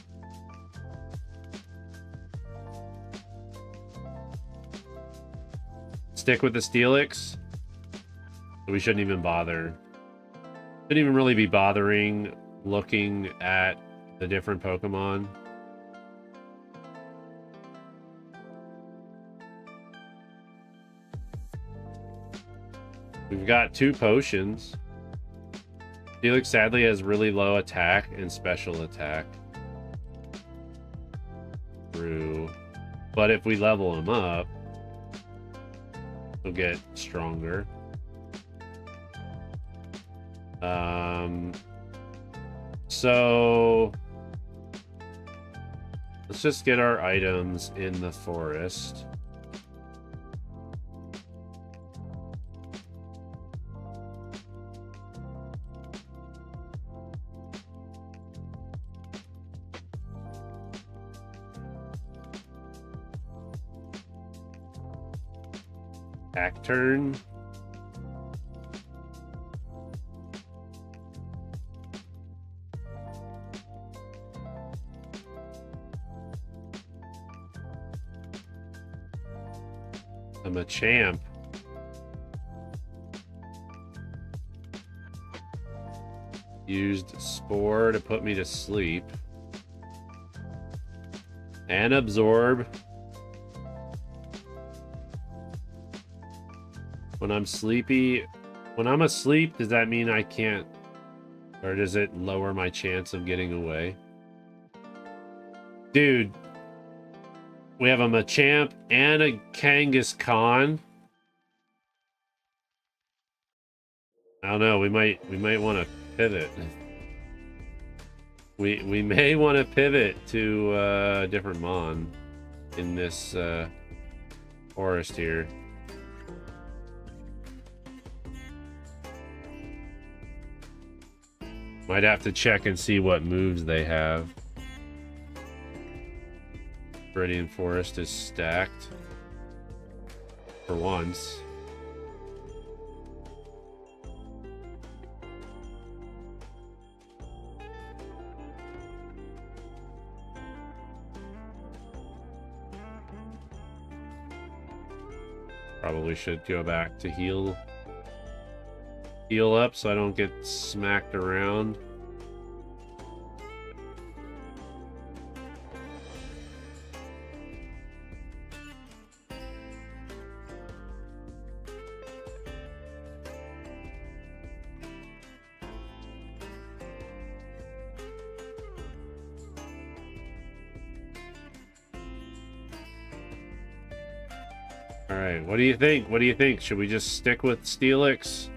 Stick with the Steelix. We shouldn't even bother. Shouldn't even really be bothering looking at the different Pokemon. We've got 2 potions. Steelix sadly has really low attack and special attack. True. But if we level him up, he'll get stronger. So let's just get our items in the forest. Back turn. I'm a champ. Used Spore to put me to sleep. And Absorb. When I'm sleepy, when I'm asleep, does that mean I can't, or does it lower my chance of getting away? Dude, we have a Machamp and a Kangaskhan. I don't know, we might want to pivot. We may want to pivot to a different Mon in this forest here. Might have to check and see what moves they have. Viridian Forest is stacked. For once. Probably should go back to heal up so I don't get smacked around. Alright, what do you think? What do you think? Should we just stick with Steelix?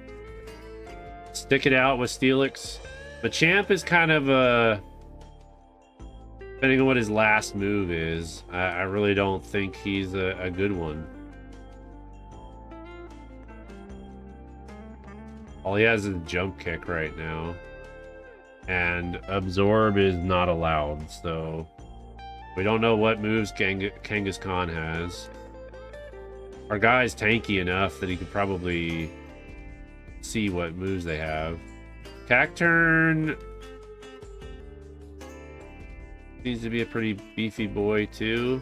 Stick it out with Steelix? Machamp is kind of a... depending on what his last move is, I really don't think he's a good one. All he has is a jump kick right now. And Absorb is not allowed, so... we don't know what moves Kangaskhan has. Our guy's tanky enough that he could probably see what moves they have. Cacturn needs to be a pretty beefy boy too.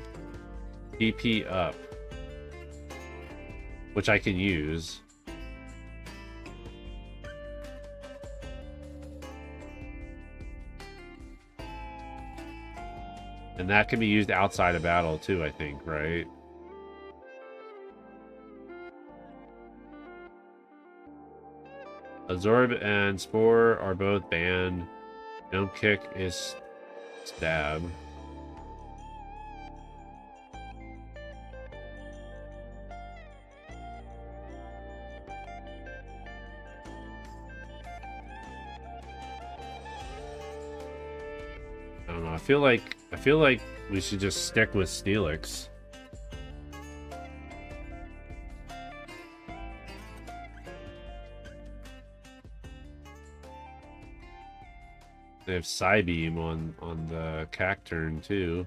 DP up, which I can use. And that can be used outside of battle too, I think, right? Absorb and Spore are both banned. Jump kick is stab. I don't know. I feel like we should just stick with Steelix. They have Psybeam on the Cacturn too.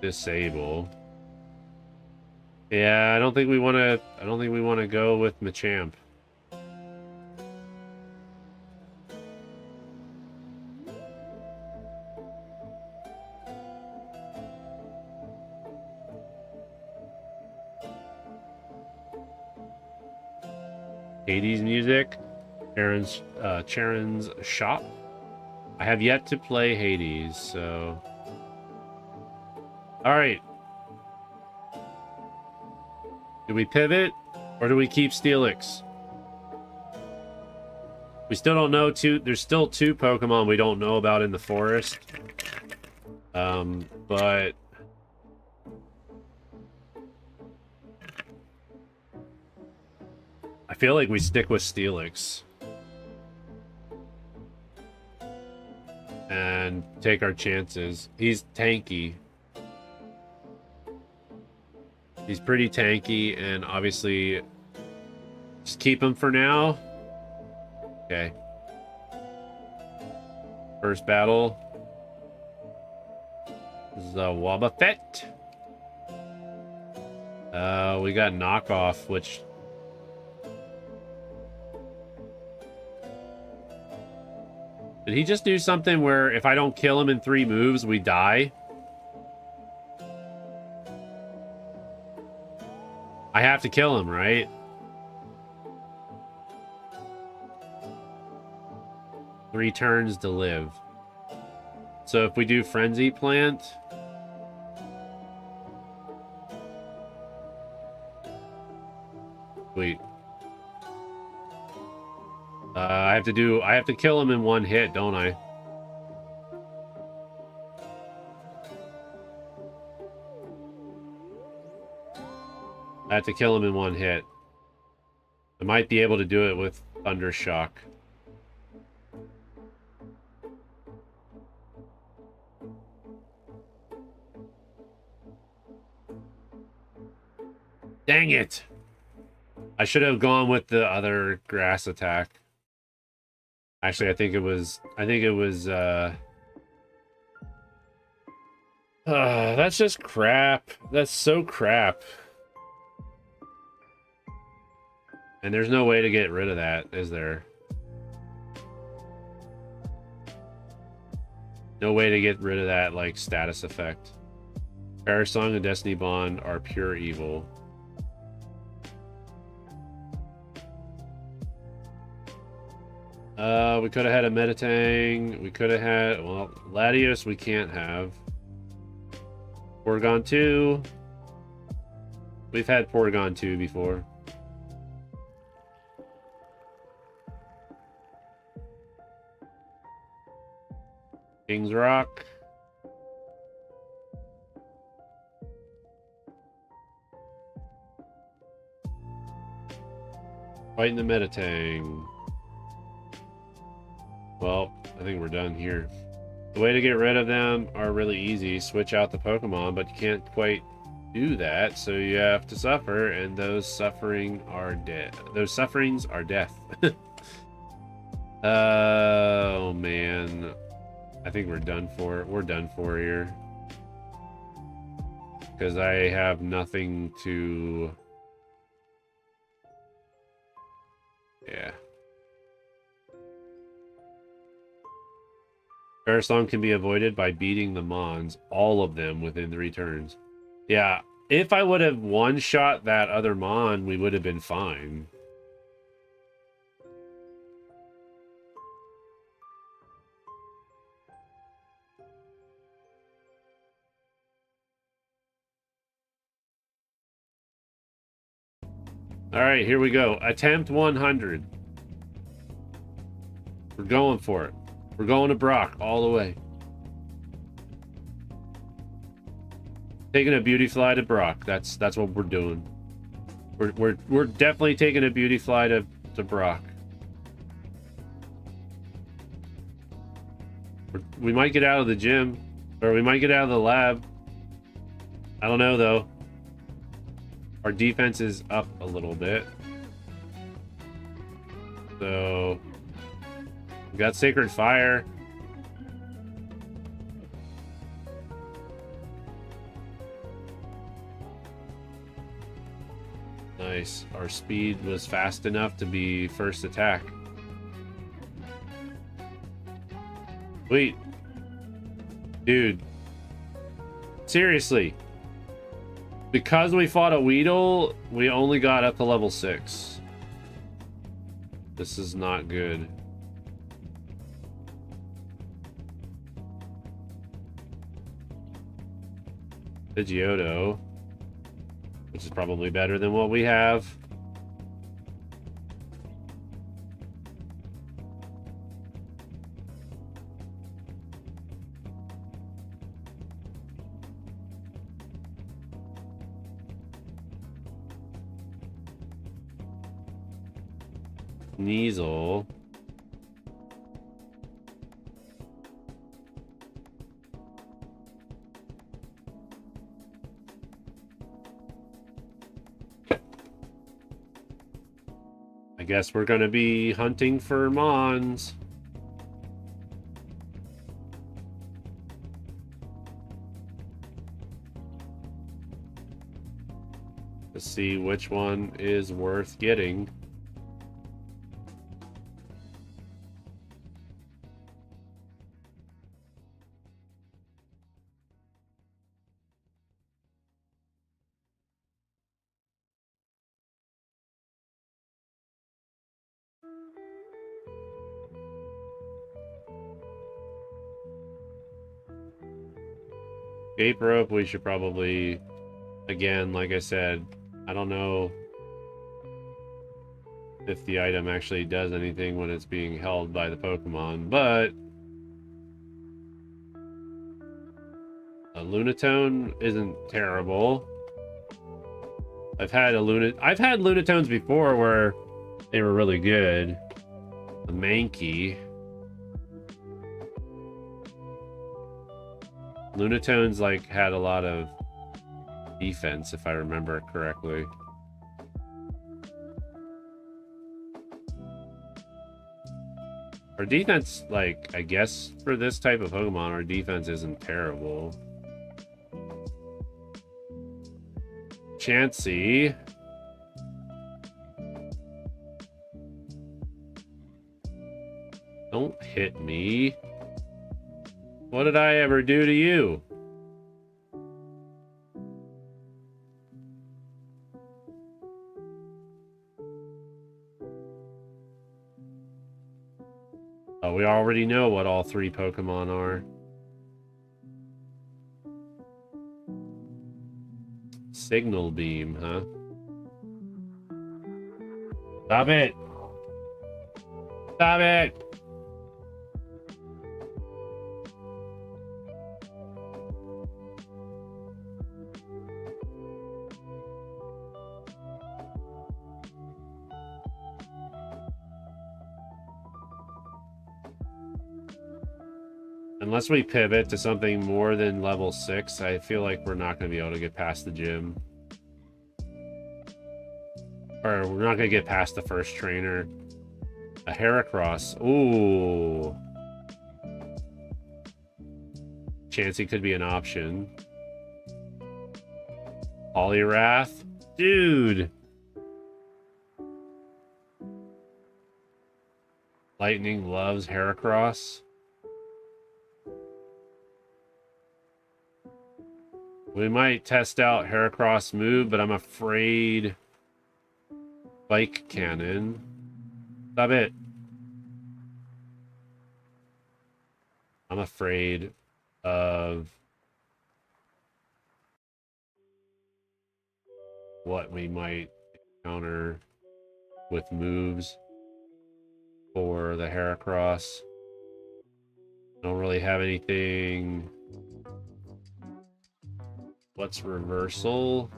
Disable. Yeah, I don't think we want to go with Machamp. Hades music, Charon's shop. I have yet to play Hades, so... Alright. Do we pivot, or do we keep Steelix? We still don't know there's still two Pokemon we don't know about in the forest. But... I feel like we stick with Steelix. And take our chances. He's tanky. He's pretty tanky, and obviously... just keep him for now. Okay. First battle. This is a Wobbuffet. We got knockoff, which... did he just do something where if I don't kill him in 3 moves, we die? I have to kill him, right? Three turns to live. So if we do Frenzy Plant... wait. I have to kill him in 1 hit, don't I? I have to kill him in 1 hit. I might be able to do it with Thundershock. Dang it! I should have gone with the other grass attack. Actually, I think it was that's just crap. That's so crap. And there's no way to get rid of that, is there? No way to get rid of that, like, status effect. Parasong and Destiny Bond are pure evil. We could have had a Metatang. We could have had... Well, Latios we can't have. Porygon 2. We've had Porygon 2 before. King's Rock. Fighting the Metatang. Well, I think we're done here. The way to get rid of them are really easy. Switch out the Pokemon, but you can't quite do that, so you have to suffer, and those suffering are death. Those sufferings are death. Oh man. I think we're done for. We're done for here. Because I have nothing to... Yeah. Parasong can be avoided by beating the Mons, all of them, within 3 turns. Yeah, if I would have one-shot that other Mon, we would have been fine. Alright, here we go. Attempt 100. We're going for it. We're going to Brock all the way. Taking a beauty fly to Brock. That's what we're doing. We're definitely taking a beauty fly to Brock. We might get out of the gym, or we might get out of the lab. I don't know though. Our defense is up a little bit. So we got Sacred Fire. Nice. Our speed was fast enough to be first attack. Wait. Dude. Seriously. Because we fought a Weedle, we only got up to level 6. This is not good. Pidgeotto, which is probably better than what we have. Sneasel. I guess we're gonna be hunting for Mons. To see which one is worth getting. Escape rope, we should probably, again, like I said, I don't know if the item actually does anything when it's being held by the Pokemon, but a Lunatone isn't terrible. I've had Lunatones before where they were really good. The Mankey. Lunatones like had a lot of defense, if I remember correctly. Our defense, like, I guess for this type of Pokemon, our defense isn't terrible. Chansey. Don't hit me. What did I ever do to you? Oh, we already know what all 3 Pokemon are. Signal Beam, huh? Stop it! Stop it! Unless we pivot to something more than level 6, I feel like we're not going to be able to get past the gym. Or we're not going to get past the first trainer. A Heracross. Ooh. Chansey could be an option. Poliwrath. Dude. Lightning loves Heracross. We might test out Heracross move, but I'm afraid Spike Cannon. Stop it. I'm afraid of what we might encounter with moves for the Heracross. Don't really have anything. What's reversal?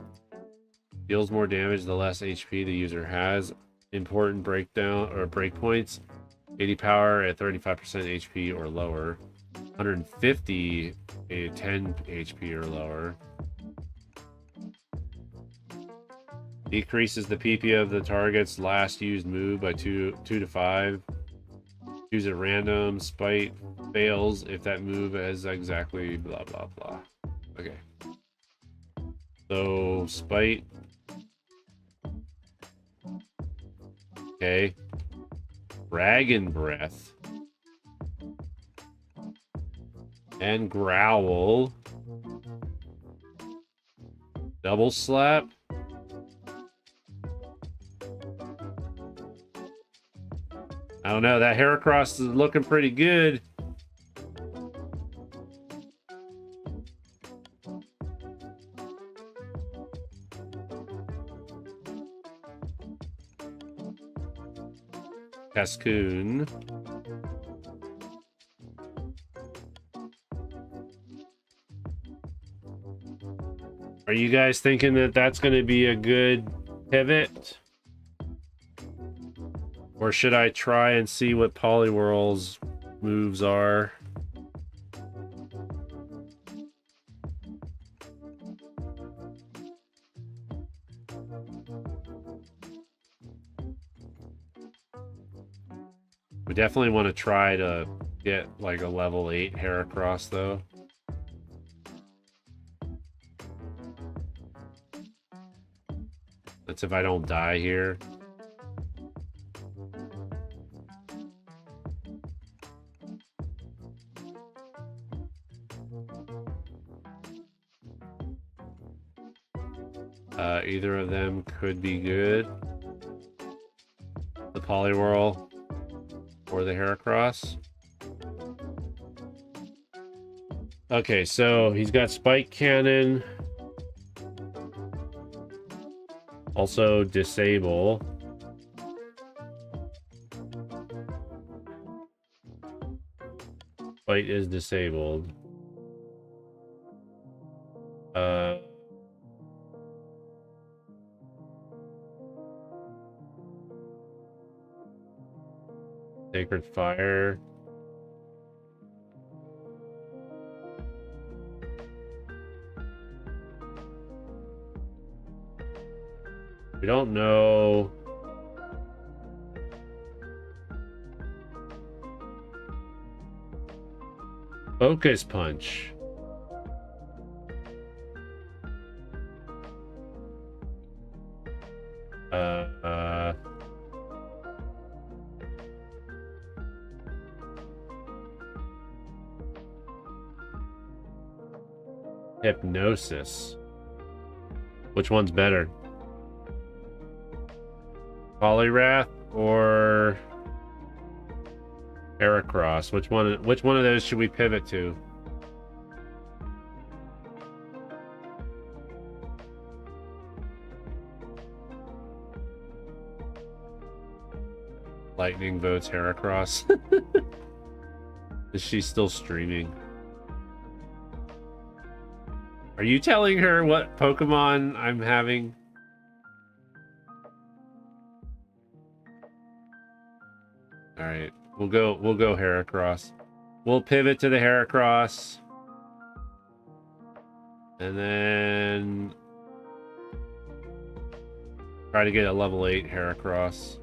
Deals more damage the less HP the user has. Important breakdown or breakpoints. 80 power at 35% HP or lower. 150 at 10 HP or lower. Decreases the PP of the target's last used move by 2 to 5. Use at random. Spite fails if that move has exactly blah blah blah. Okay. So Spite. Okay. Dragon Breath. And Growl. Double Slap. I don't know. That Heracross is looking pretty good. Cascoon. Are you guys thinking that that's going to be a good pivot? Or should I try and see what Poliwhirl's moves are? We definitely want to try to get like a level 8 Heracross though. That's if I don't die here. Either of them could be good. The Poliwhirl or the Heracross. Okay, so he's got Spike Cannon. Also disable. Spite is disabled. Sacred Fire. We don't know. Focus punch. Hypnosis. Which one's better? Poliwrath or Heracross? Which one of those should we pivot to? Lightning votes Heracross. Is she still streaming? Are you telling her what Pokemon I'm having? All right, we'll go Heracross. We'll pivot to the Heracross. And then try to get a level 8 Heracross.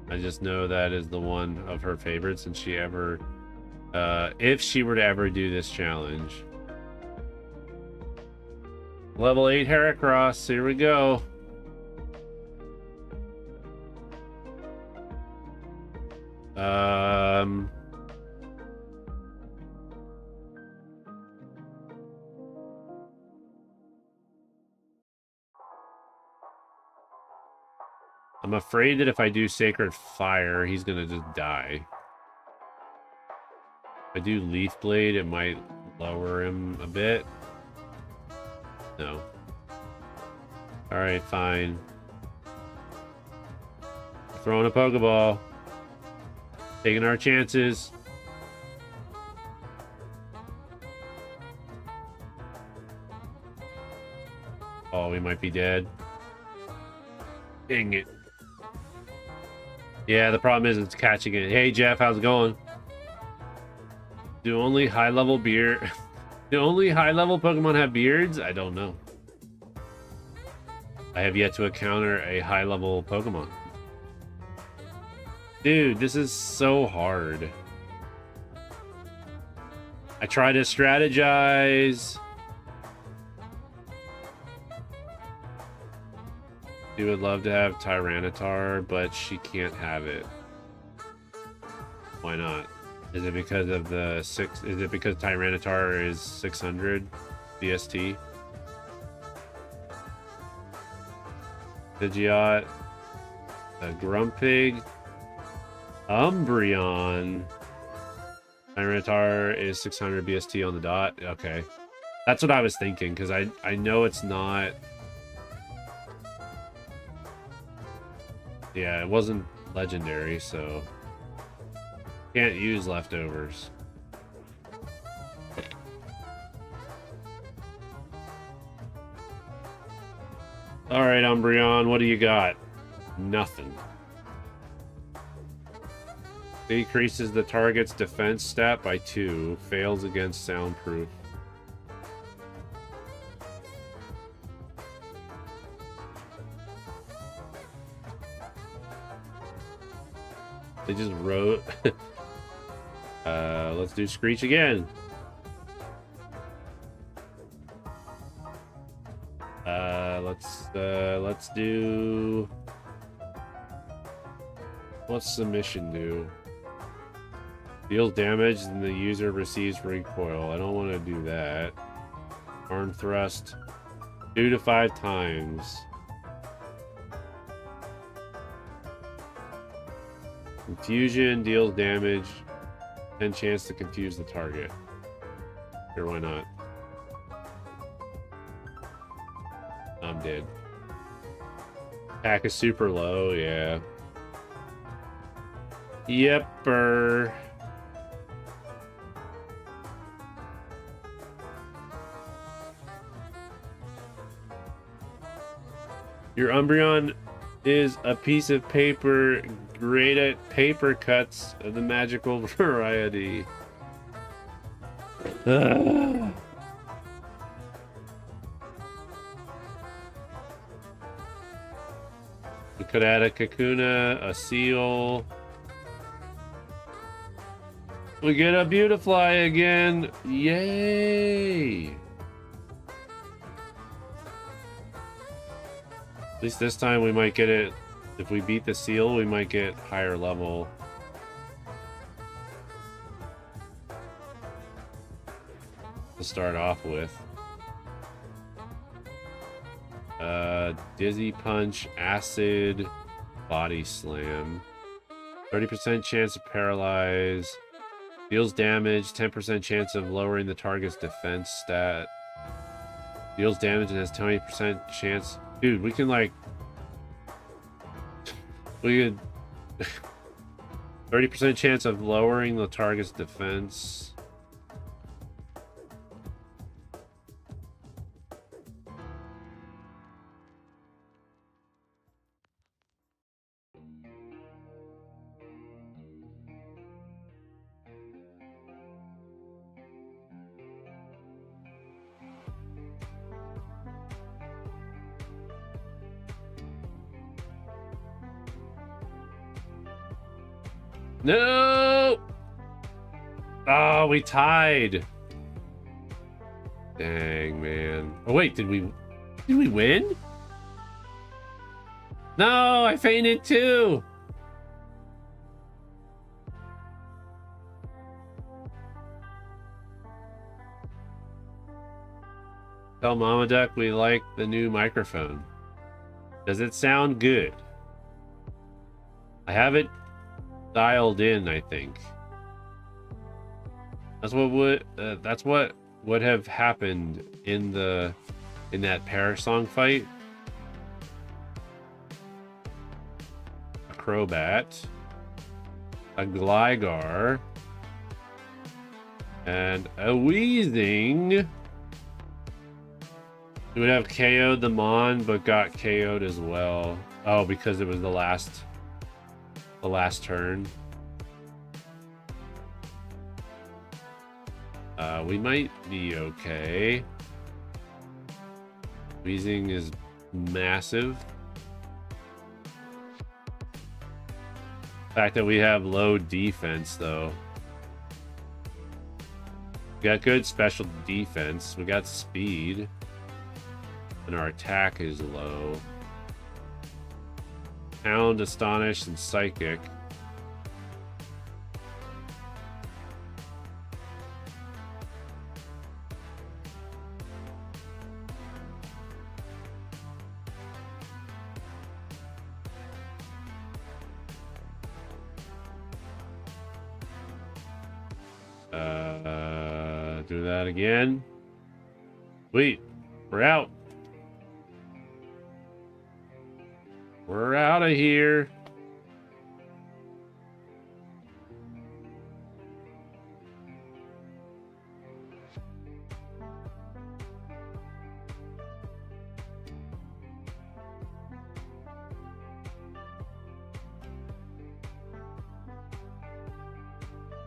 I just know that is the one of her favorites, and she ever, if she were to ever do this challenge. Level 8 Heracross, here we go. I'm afraid that if I do Sacred Fire, he's gonna just die. If I do Leaf Blade, it might lower him a bit. No. Alright, fine. Throwing a Pokeball. Taking our chances. Oh, we might be dead. Dang it. Yeah, the problem is it's catching it. Hey, Jeff, how's it going? Do only high-level Pokemon have beards? I don't know. I have yet to encounter a high-level Pokemon. Dude, this is so hard. I try to strategize. She would love to have Tyranitar, but she can't have it. Why not? Is it because of the six? Is it because Tyranitar is 600 BST? Pidgeot, a Grumpig, Umbreon. Tyranitar is 600 BST on the dot. Okay, that's what I was thinking, because I know it's not. Yeah, it wasn't legendary, so can't use leftovers. All right, Umbreon, what do you got? Nothing. Decreases the target's defense stat by 2. Fails against soundproof. They just wrote. Let's do Screech again. Let's do. What's Submission do? Deals damage and the user receives recoil. I don't want to do that. Arm thrust 2 to 5 times. Confusion deals damage, 10 chance to confuse the target. Sure, why not? I'm dead. Attack is super low, yeah. Yepper. Your Umbreon is a piece of paper, great at paper cuts of the magical variety. We could add a Kakuna, a Seal, We get a beautifly again. Yay! At least this time we might get it. If we beat the seal, we might get higher level. To start off with. Dizzy punch, acid, body slam. 30% chance to paralyze. Deals damage, 10% chance of lowering the target's defense stat. Deals damage and has 20% chance. Dude, we can like... We could... 30% chance of lowering the target's defense. No! Oh, we tied. Dang, man. Oh, wait, did we win? No, I fainted too. Tell Mama Duck we like the new microphone. Does it sound good? I have it dialed in, I think. That's what would have happened in that Parish Song fight. A Crobat, a Gligar, and a Weezing. It would have KO'd the Mon, but got KO'd as well. Oh, because it was the last turn. We might be okay. Weezing is massive. The fact that we have low defense, though. We got good special defense. We got speed. And our attack is low. Hound, Astonish, and Psychic. Do that again. Sweet. We're out. We're out of here.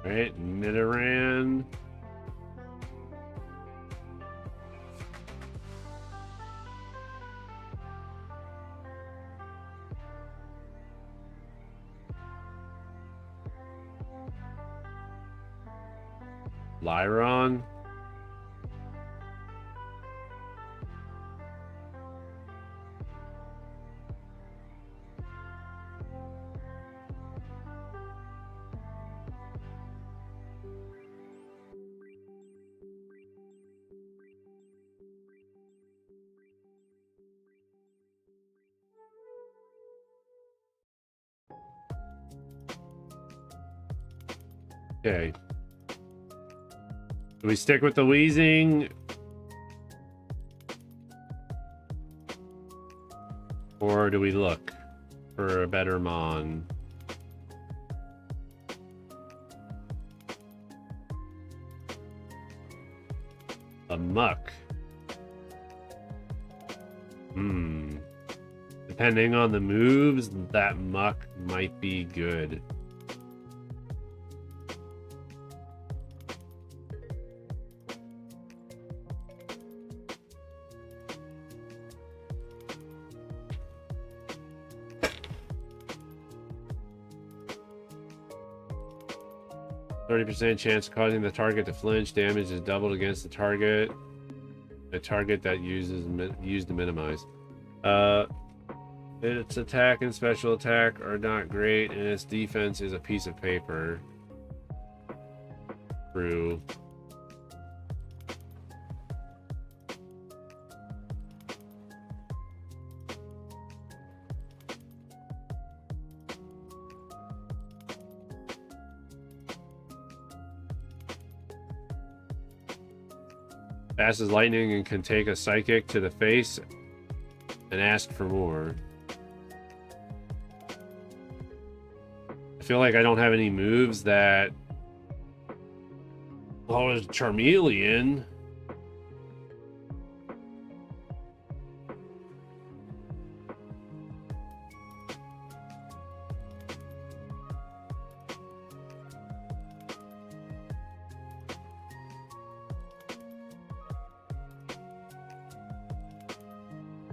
All right, Nidoran. Lyron. Okay. Do we stick with the Weezing? Or do we look for a better Mon? A Muck. Depending on the moves, that Muck might be good. 30% chance of causing the target to flinch. Damage is doubled against the target. A target that used to minimize. Its attack and special attack are not great, and its defense is a piece of paper. True. Fast as lightning and can take a psychic to the face and ask for more. I feel like I don't have any moves that... Oh, it's Charmeleon.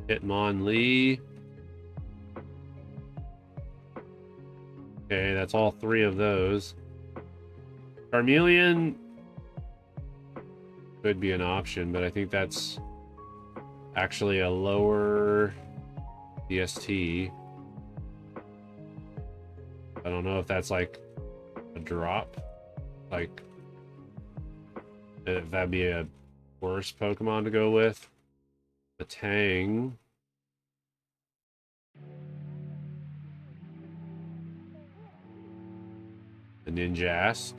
Hitmonlee. Okay, that's all three of those. Charmeleon could be an option, but I think that's actually a lower DST. I don't know if that's like a drop. Like, if that'd be a worse Pokemon to go with. The Tang. The Ninjask.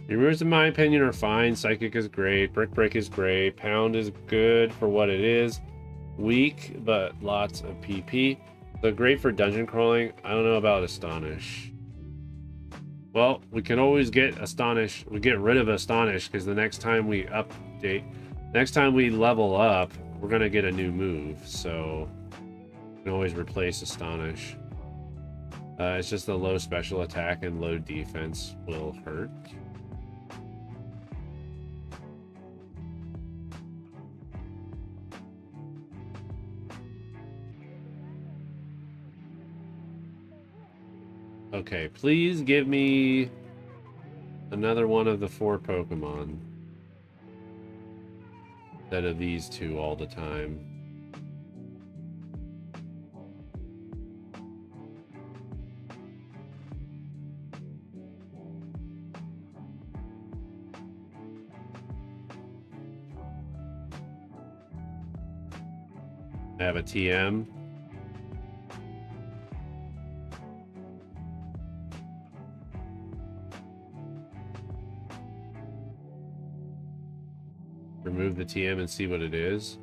Your moves, in my opinion, are fine. Psychic is great. Brick Break is great. Pound is good for what it is. Weak, but lots of PP. So great for dungeon crawling. I don't know about Astonish. Well, we can always get Astonish. We get rid of Astonish because the next time we update, next time we level up, we're going to get a new move. So we can always replace Astonish. It's just the low special attack and low defense will hurt. Okay, please give me another one of the 4 Pokemon instead of these 2 all the time. I have a TM. Remove the TM and see what it is.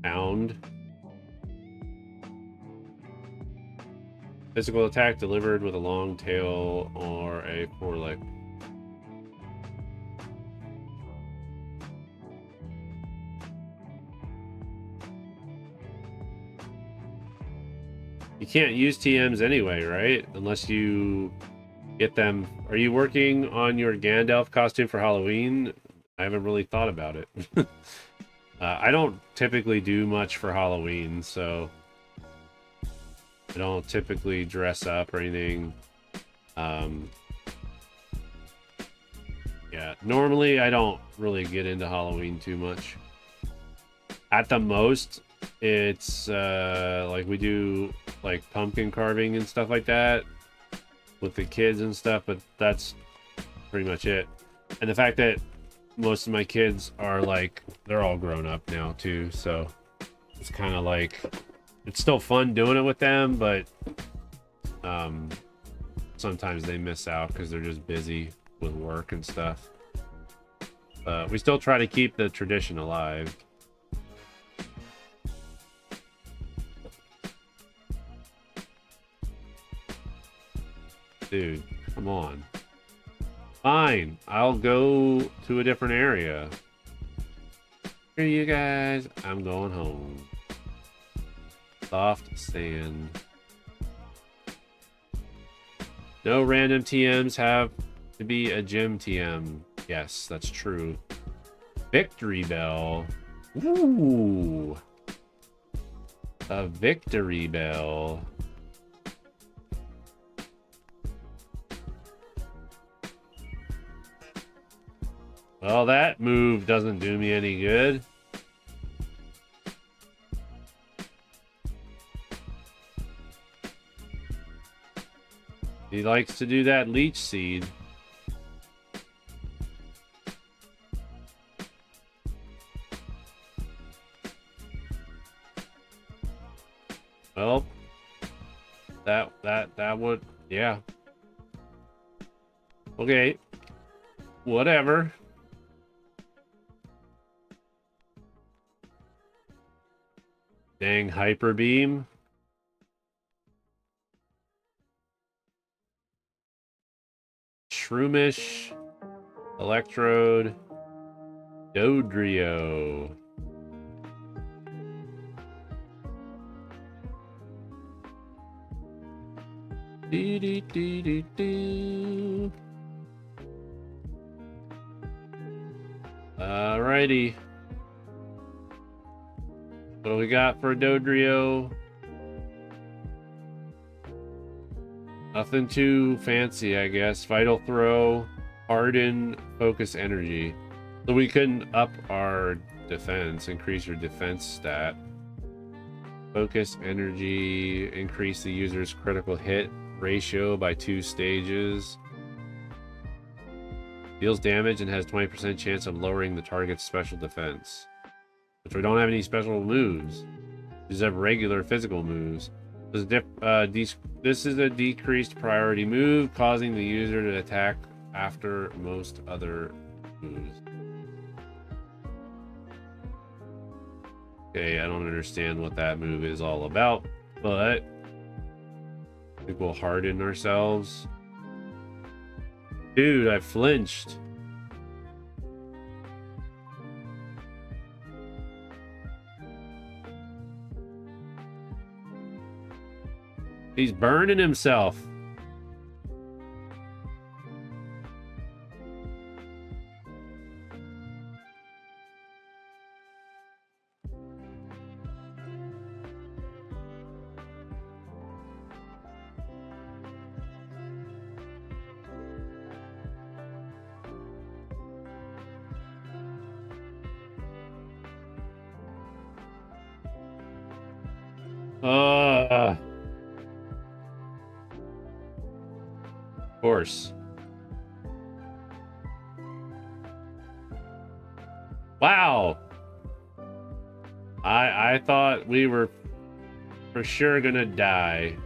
Pound. Physical attack delivered with a long tail or a foreleg. You can't use TMs anyway, right? Unless you get them. Are you working on your Gandalf costume for Halloween? I haven't really thought about it. I don't typically do much for Halloween, so I don't typically dress up or anything. Yeah, normally I don't really get into Halloween too much. At the most, it's like we do like pumpkin carving and stuff like that with the kids and stuff, but that's pretty much it. And the fact that most of my kids are like, they're all grown up now too, so it's kind of like, it's still fun doing it with them, but sometimes they miss out because they're just busy with work and stuff. We still try to keep the tradition alive. Dude, come on. Fine, I'll go to a different area. Here you guys, I'm going home. Soft sand. No random TMs have to be a gym TM. Yes, that's true. Victory bell. Ooh. A victory bell. Well, that move doesn't do me any good. He likes to do that leech seed. Well, that would, yeah. Okay. Whatever. Dang hyper beam. Shroomish. Electrode. Dodrio. Do, do, do, do, do. Alrighty. What do we got for Dodrio? Nothing too fancy, I guess. Vital Throw, Harden, Focus Energy. So we can up our defense, increase your defense stat. Focus Energy, increase the user's critical hit ratio by 2 stages. Deals damage and has 20% chance of lowering the target's special defense. Which we don't have any special moves. We just have regular physical moves. This is a decreased priority move, causing the user to attack after most other moves. Okay, I don't understand what that move is all about, but I think we'll harden ourselves. Dude, I flinched. He's burning himself. Of course. Wow. I thought we were for sure gonna die.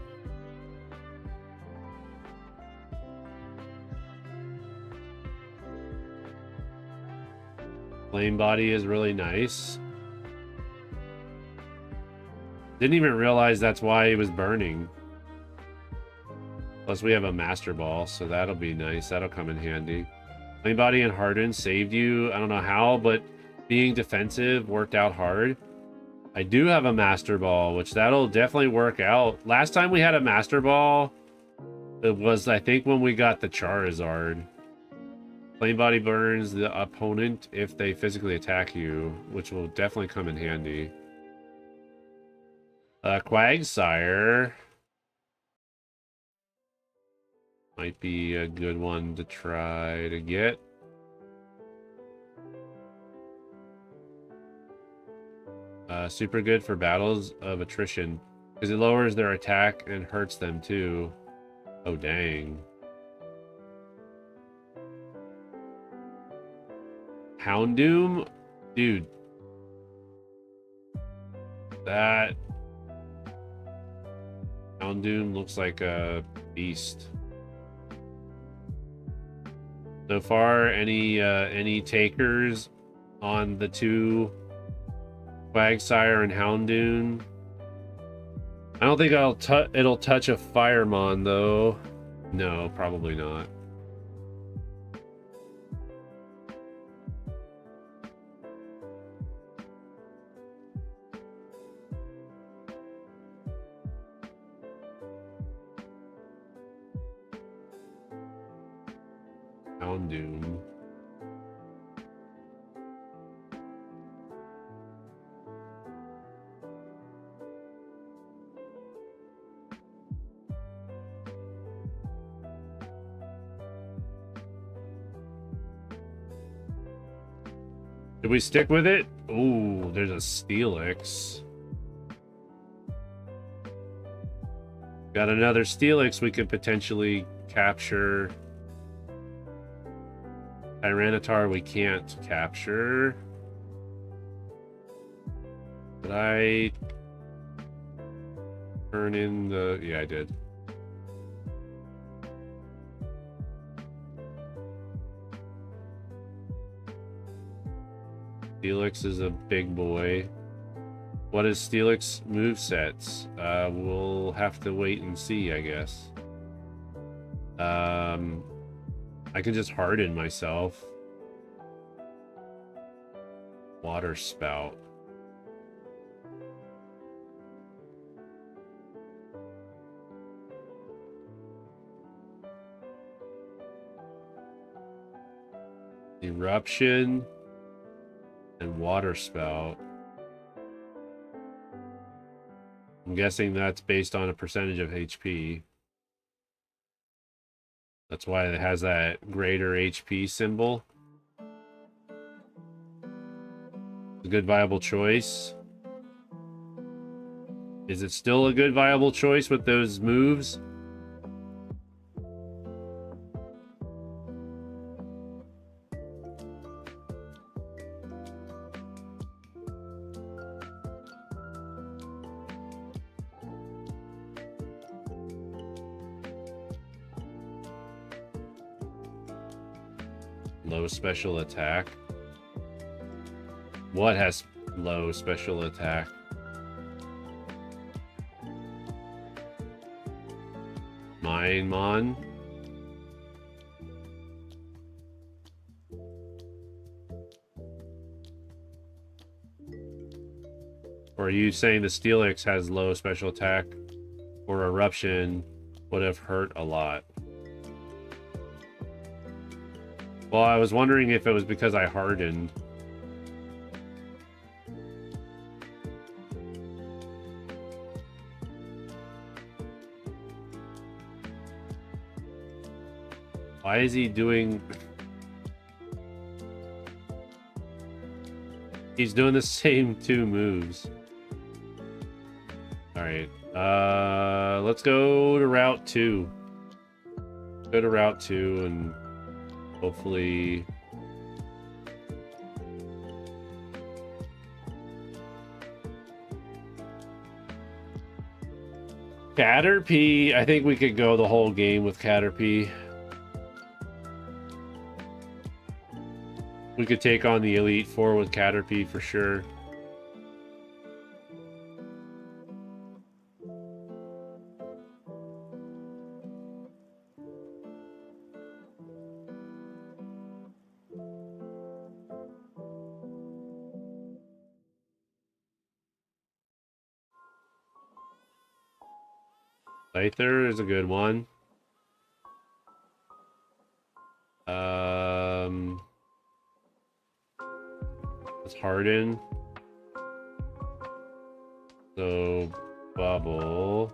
Flame body is really nice. Didn't even realize that's why he was burning. Plus we have a master ball, so that'll be nice. That'll come in handy. Flame body and harden saved you. I don't know how, but being defensive worked out hard. I do have a master ball, which that'll definitely work out. Last time we had a master ball, it was, I think, when we got the Charizard. Flame body burns the opponent if they physically attack you, which will definitely come in handy. Quagsire might be a good one to try to get. Super good for battles of attrition because it lowers their attack and hurts them too. Oh dang. Houndoom? Dude. That Houndoom looks like a beast. So far, any takers on the two Quagsire and Houndoom? I don't think it'll touch a Firemon though. No, probably not. Houndoom. Did we stick with it? Ooh, there's a Steelix. Got another Steelix we could potentially capture. Tyranitar we can't capture. Did I turn in the... Yeah, I did. Steelix is a big boy. What is Steelix movesets? We'll have to wait and see, I guess. I can just harden myself. Water spout. Eruption and water spout. I'm guessing that's based on a percentage of HP. That's why it has that greater HP symbol. A good viable choice. Is it still a good viable choice with those moves? Low special attack. What has low special attack? Ironmon. Or are you saying the Steelix has low special attack or eruption would have hurt a lot? Well, I was wondering if it was because I hardened. Why is he doing... He's doing the same two moves. Alright. Let's go to Route 2. Go to Route 2 and... hopefully... Caterpie. I think we could go the whole game with Caterpie. We could take on the Elite Four with Caterpie for sure. Scyther is a good one. Let's harden. So, bubble.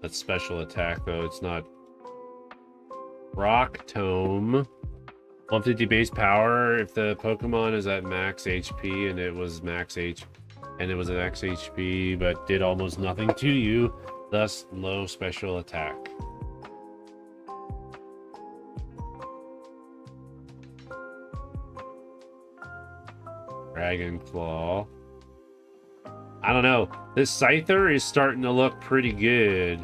That's special attack though, it's not. Rock Tome. 150 base power if the Pokemon is at max HP and it was max HP but did almost nothing to you, thus low special attack. Dragon Claw. I don't know. This Scyther is starting to look pretty good.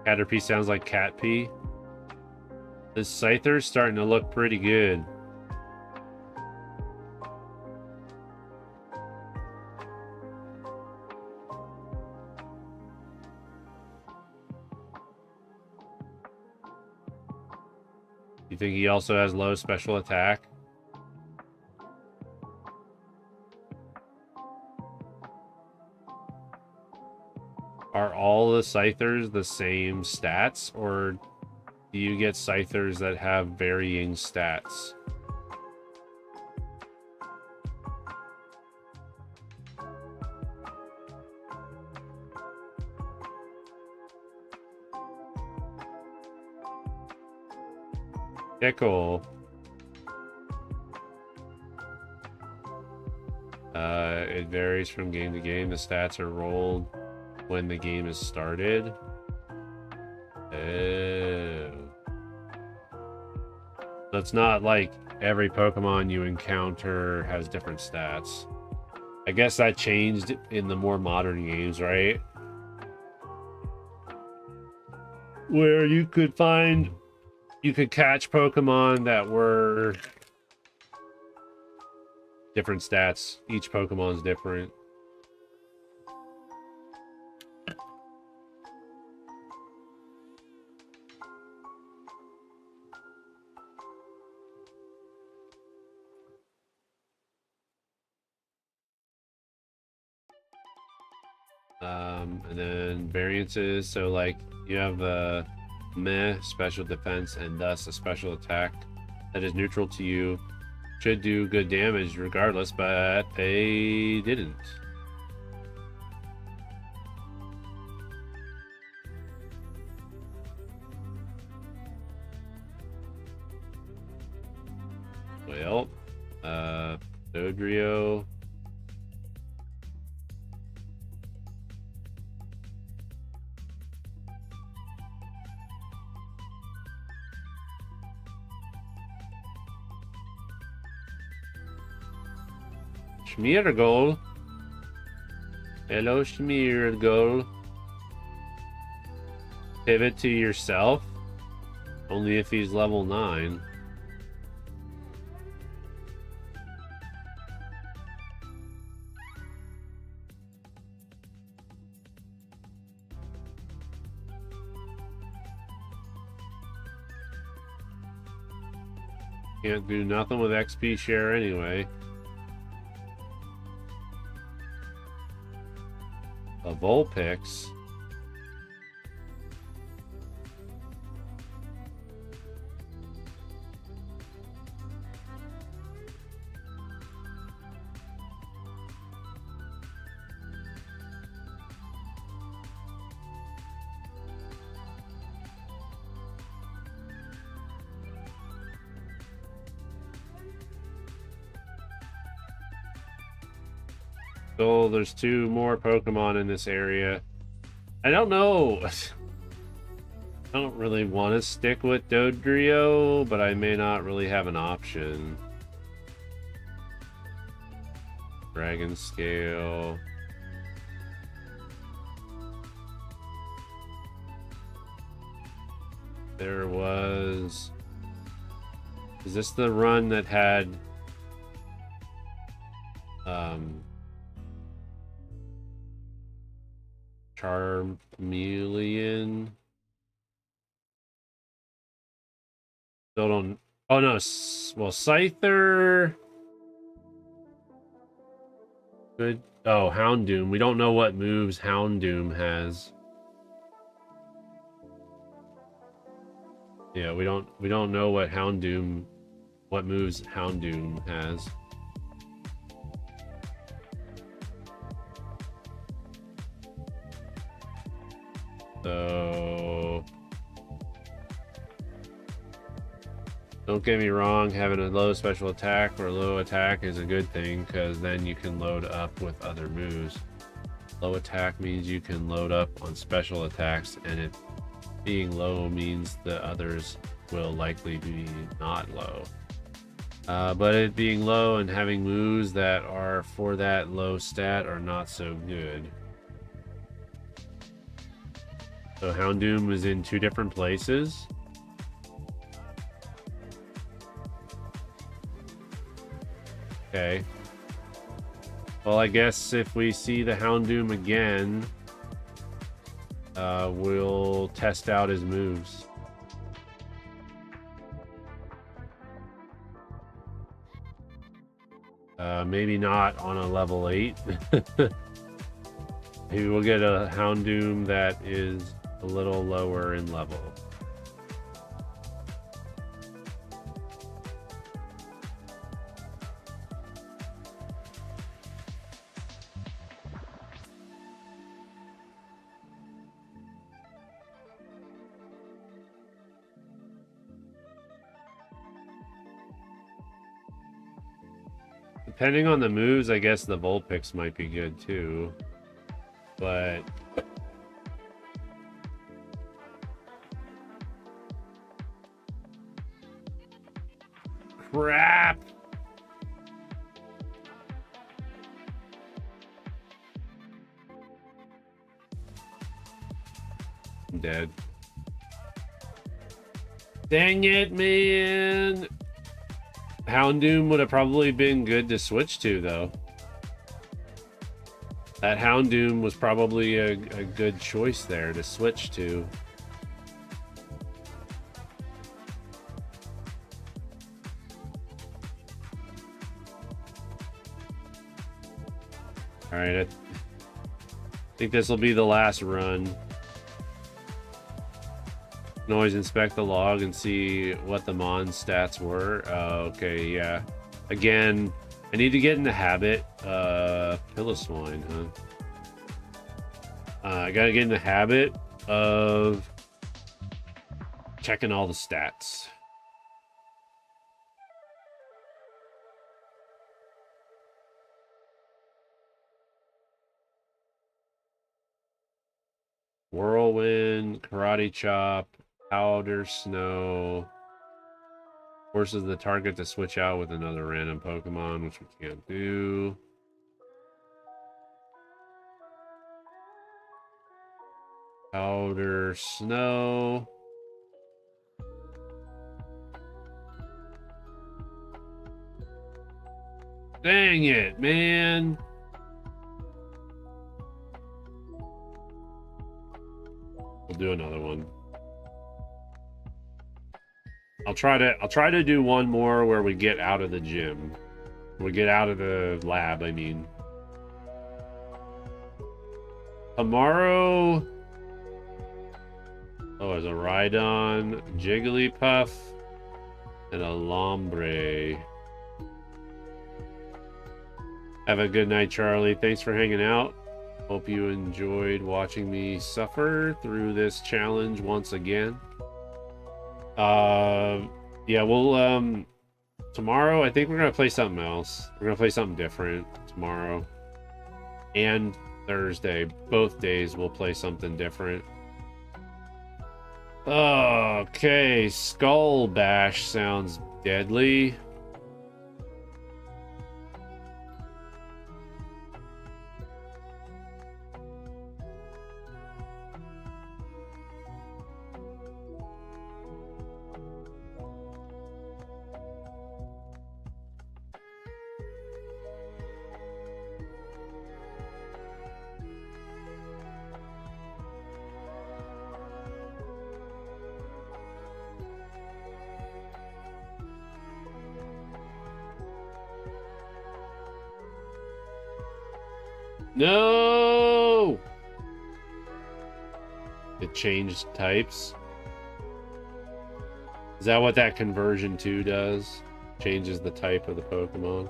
Caterpie sounds like cat pee. This Scyther is starting to look pretty good. You think he also has low special attack? Are all the Scythers the same stats, or do you get Scythers that have varying stats? Tickle. It varies from game to game. The stats are rolled when the game is started. Oh. So it's not like every Pokemon you encounter has different stats. I guess that changed in the more modern games, right? Where you could catch Pokemon that were different stats. Each Pokemon's different. And then variances, so like you have a meh special defense and thus a special attack that is neutral to you, should do good damage regardless, but they didn't. Well, Dodrio. Schmiergol. Hello, Schmiergol. Pivot to yourself. Only if he's level 9. Can't do nothing with XP share anyway. A Vulpix. So there's 2 more Pokemon in this area. I don't know. I don't really want to stick with Dodrio, but I may not really have an option. Dragon Scale. There was... Is this the run that had... Charmeleon. Still don't. Oh no. Well, Scyther. Good. Oh, Houndoom. We don't know what moves Houndoom has. Yeah, we don't know what moves Houndoom has. So, don't get me wrong, having a low special attack or low attack is a good thing, because then you can load up with other moves. Low attack means you can load up on special attacks, and it being low means the others will likely be not low. But it being low and having moves that are for that low stat are not so good. So Houndoom is in 2 different places. Okay. Well, I guess if we see the Houndoom again, we'll test out his moves. Maybe not on a level 8. Maybe we'll get a Houndoom that is a little lower in level. Depending on the moves, I guess the Vulpix might be good too. But crap! I'm dead. Dang it, man! Houndoom would have probably been good to switch to, though. That Houndoom was probably a good choice there to switch to. Alright, I think this will be the last run. Can always inspect the log and see what the Mon stats were. Okay, yeah. Again, I need to get in the habit. Piloswine, huh? I gotta get in the habit of checking all the stats. Whirlwind, Karate Chop, Powder Snow. Forces the target to switch out with another random Pokemon, which we can't do. Powder Snow. Dang it, man. We'll do another one. I'll try to do one more where we get out of the gym. We get out of the lab, I mean. Tomorrow. Oh, there's a Rhydon, Jigglypuff, and a Lombre. Have a good night, Charlie. Thanks for hanging out. Hope you enjoyed watching me suffer through this challenge once again. Yeah, we'll tomorrow I think we're gonna play something else. We're gonna play something different tomorrow and Thursday. Both days we'll play something different. Okay, Skull Bash sounds deadly. No! It changed types. Is that what that conversion 2 does? Changes the type of the Pokemon.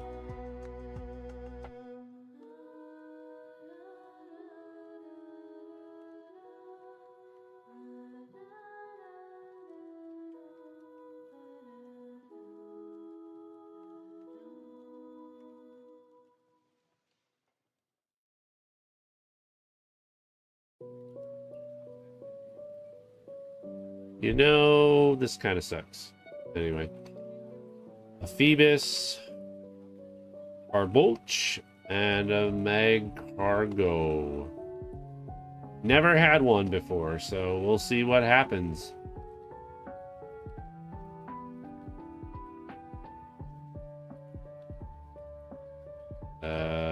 You know, this kind of sucks. Anyway. a Phoebus, Arbulch, and a Mag Cargo. Never had one before, so we'll see what happens.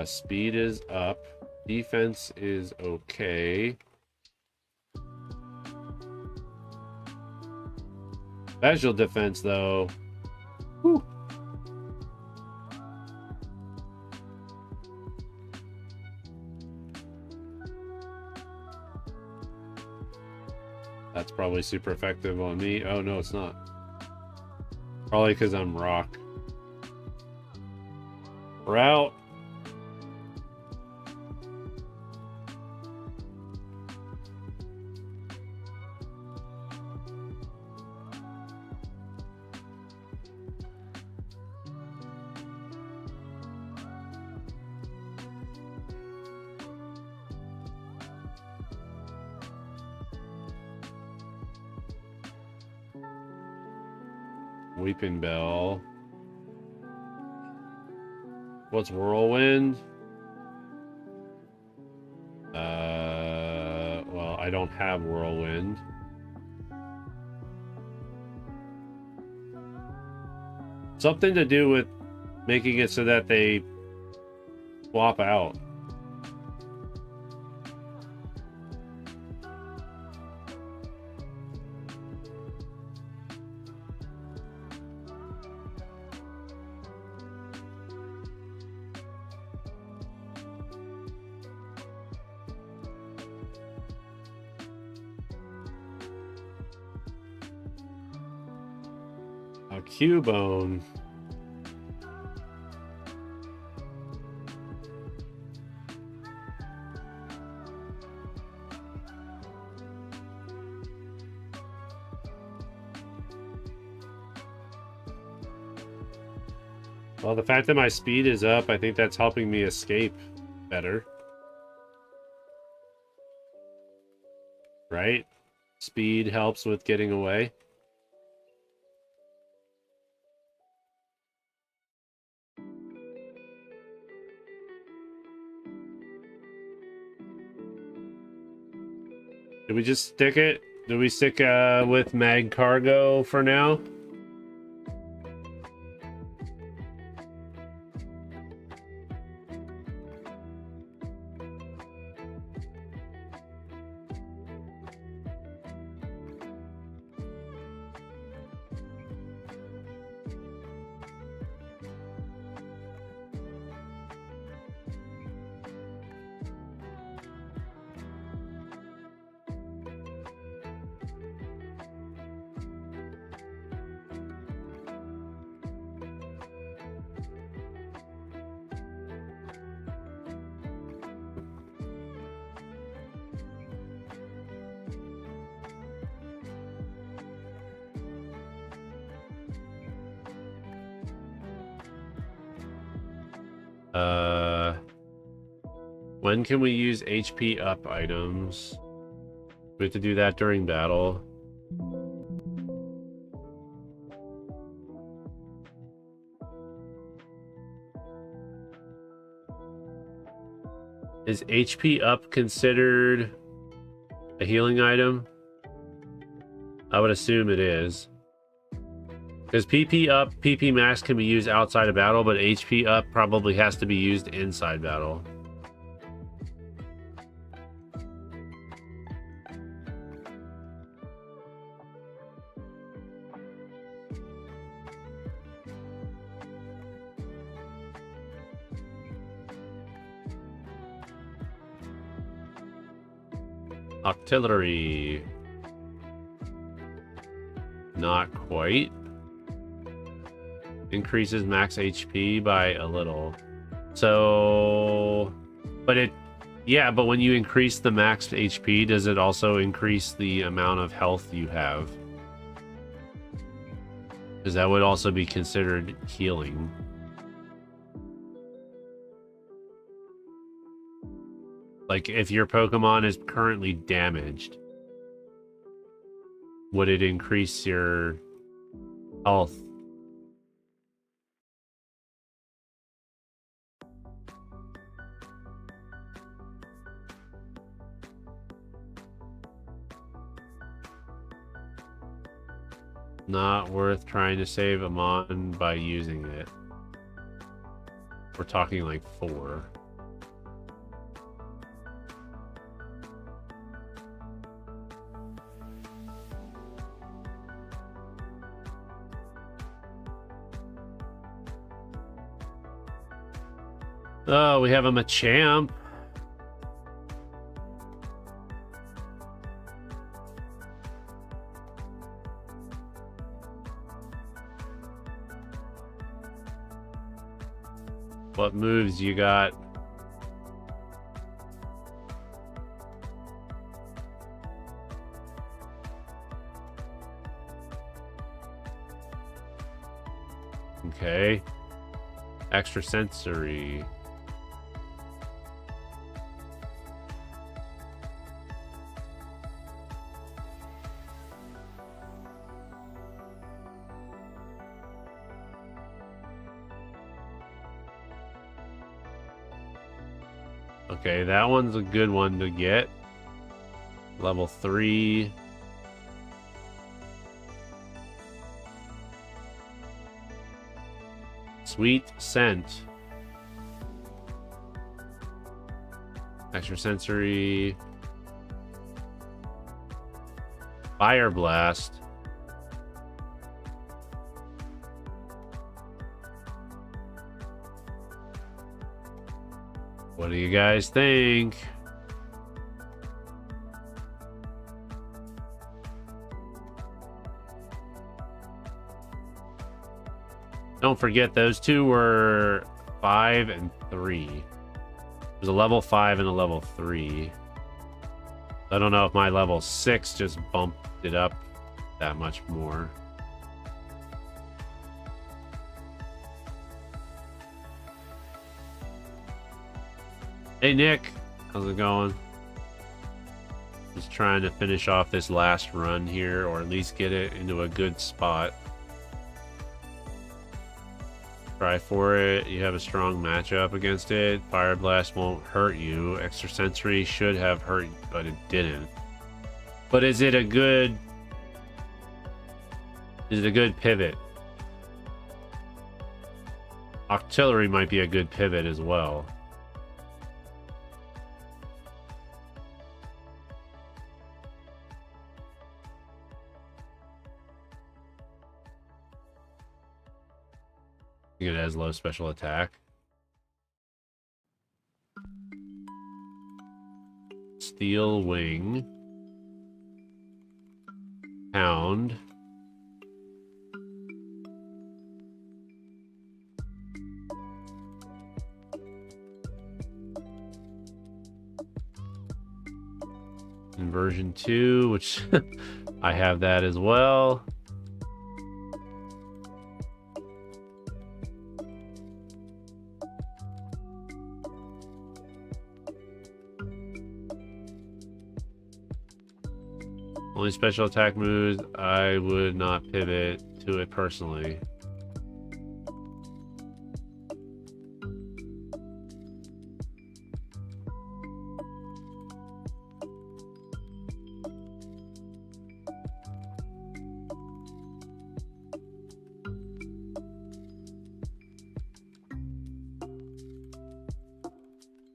Speed is up. Defense is okay. Special defense, though. Whew. That's probably super effective on me. Oh, no, it's not. Probably because I'm rock. We're out. Weeping Bell. What's Whirlwind? Well, I don't have Whirlwind. Something to do with making it so that they swap out. A Cubone. Well, the fact that my speed is up, I think that's helping me escape better. Right? Speed helps with getting away. Did we just stick it? Did we stick with Mag Cargo for now? When can we use HP up items? We have to do that during battle. Is HP up considered a healing item? I would assume it is. Because PP up, PP max can be used outside of battle, but HP up probably has to be used inside battle. Artillery. Not quite. Increases max HP by a little. So, but it, yeah, but when you increase the max HP, does it also increase the amount of health you have? Because that would also be considered healing. Like, if your Pokemon is currently damaged, would it increase your health Not worth trying to save a mon by using it. We're talking like 4. Oh, we have him a champ. What moves you got? Okay. Extrasensory. Okay, that one's a good one to get. Level 3. Sweet scent. Extrasensory. Fire blast. What do you guys think? Don't forget, those two were 5 and 3. There's a level 5 and a level 3. I don't know if my level 6 just bumped it up that much more. Hey Nick, how's it going? Just trying to finish off this last run here, or at least get it into a good spot. Try for it. You have a strong matchup against it. Fire Blast won't hurt you. Extrasensory should have hurt, but it didn't. But is it a good pivot? Artillery might be a good pivot as well. It has low special attack. Steel wing. Pound. In version 2, which I have that as well. Only special attack moves, I would not pivot to it personally.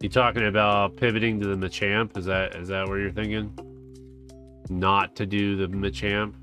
You talking about pivoting to the Machamp? Is that what you're thinking? Not to do the Machamp?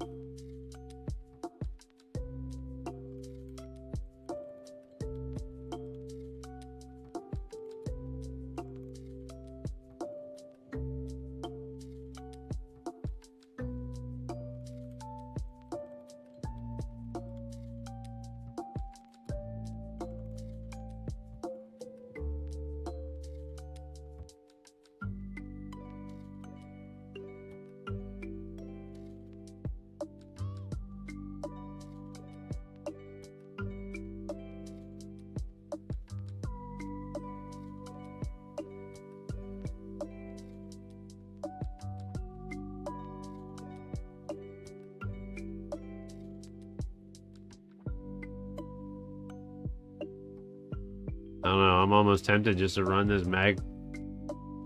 I don't know, I'm almost tempted just to run this mag...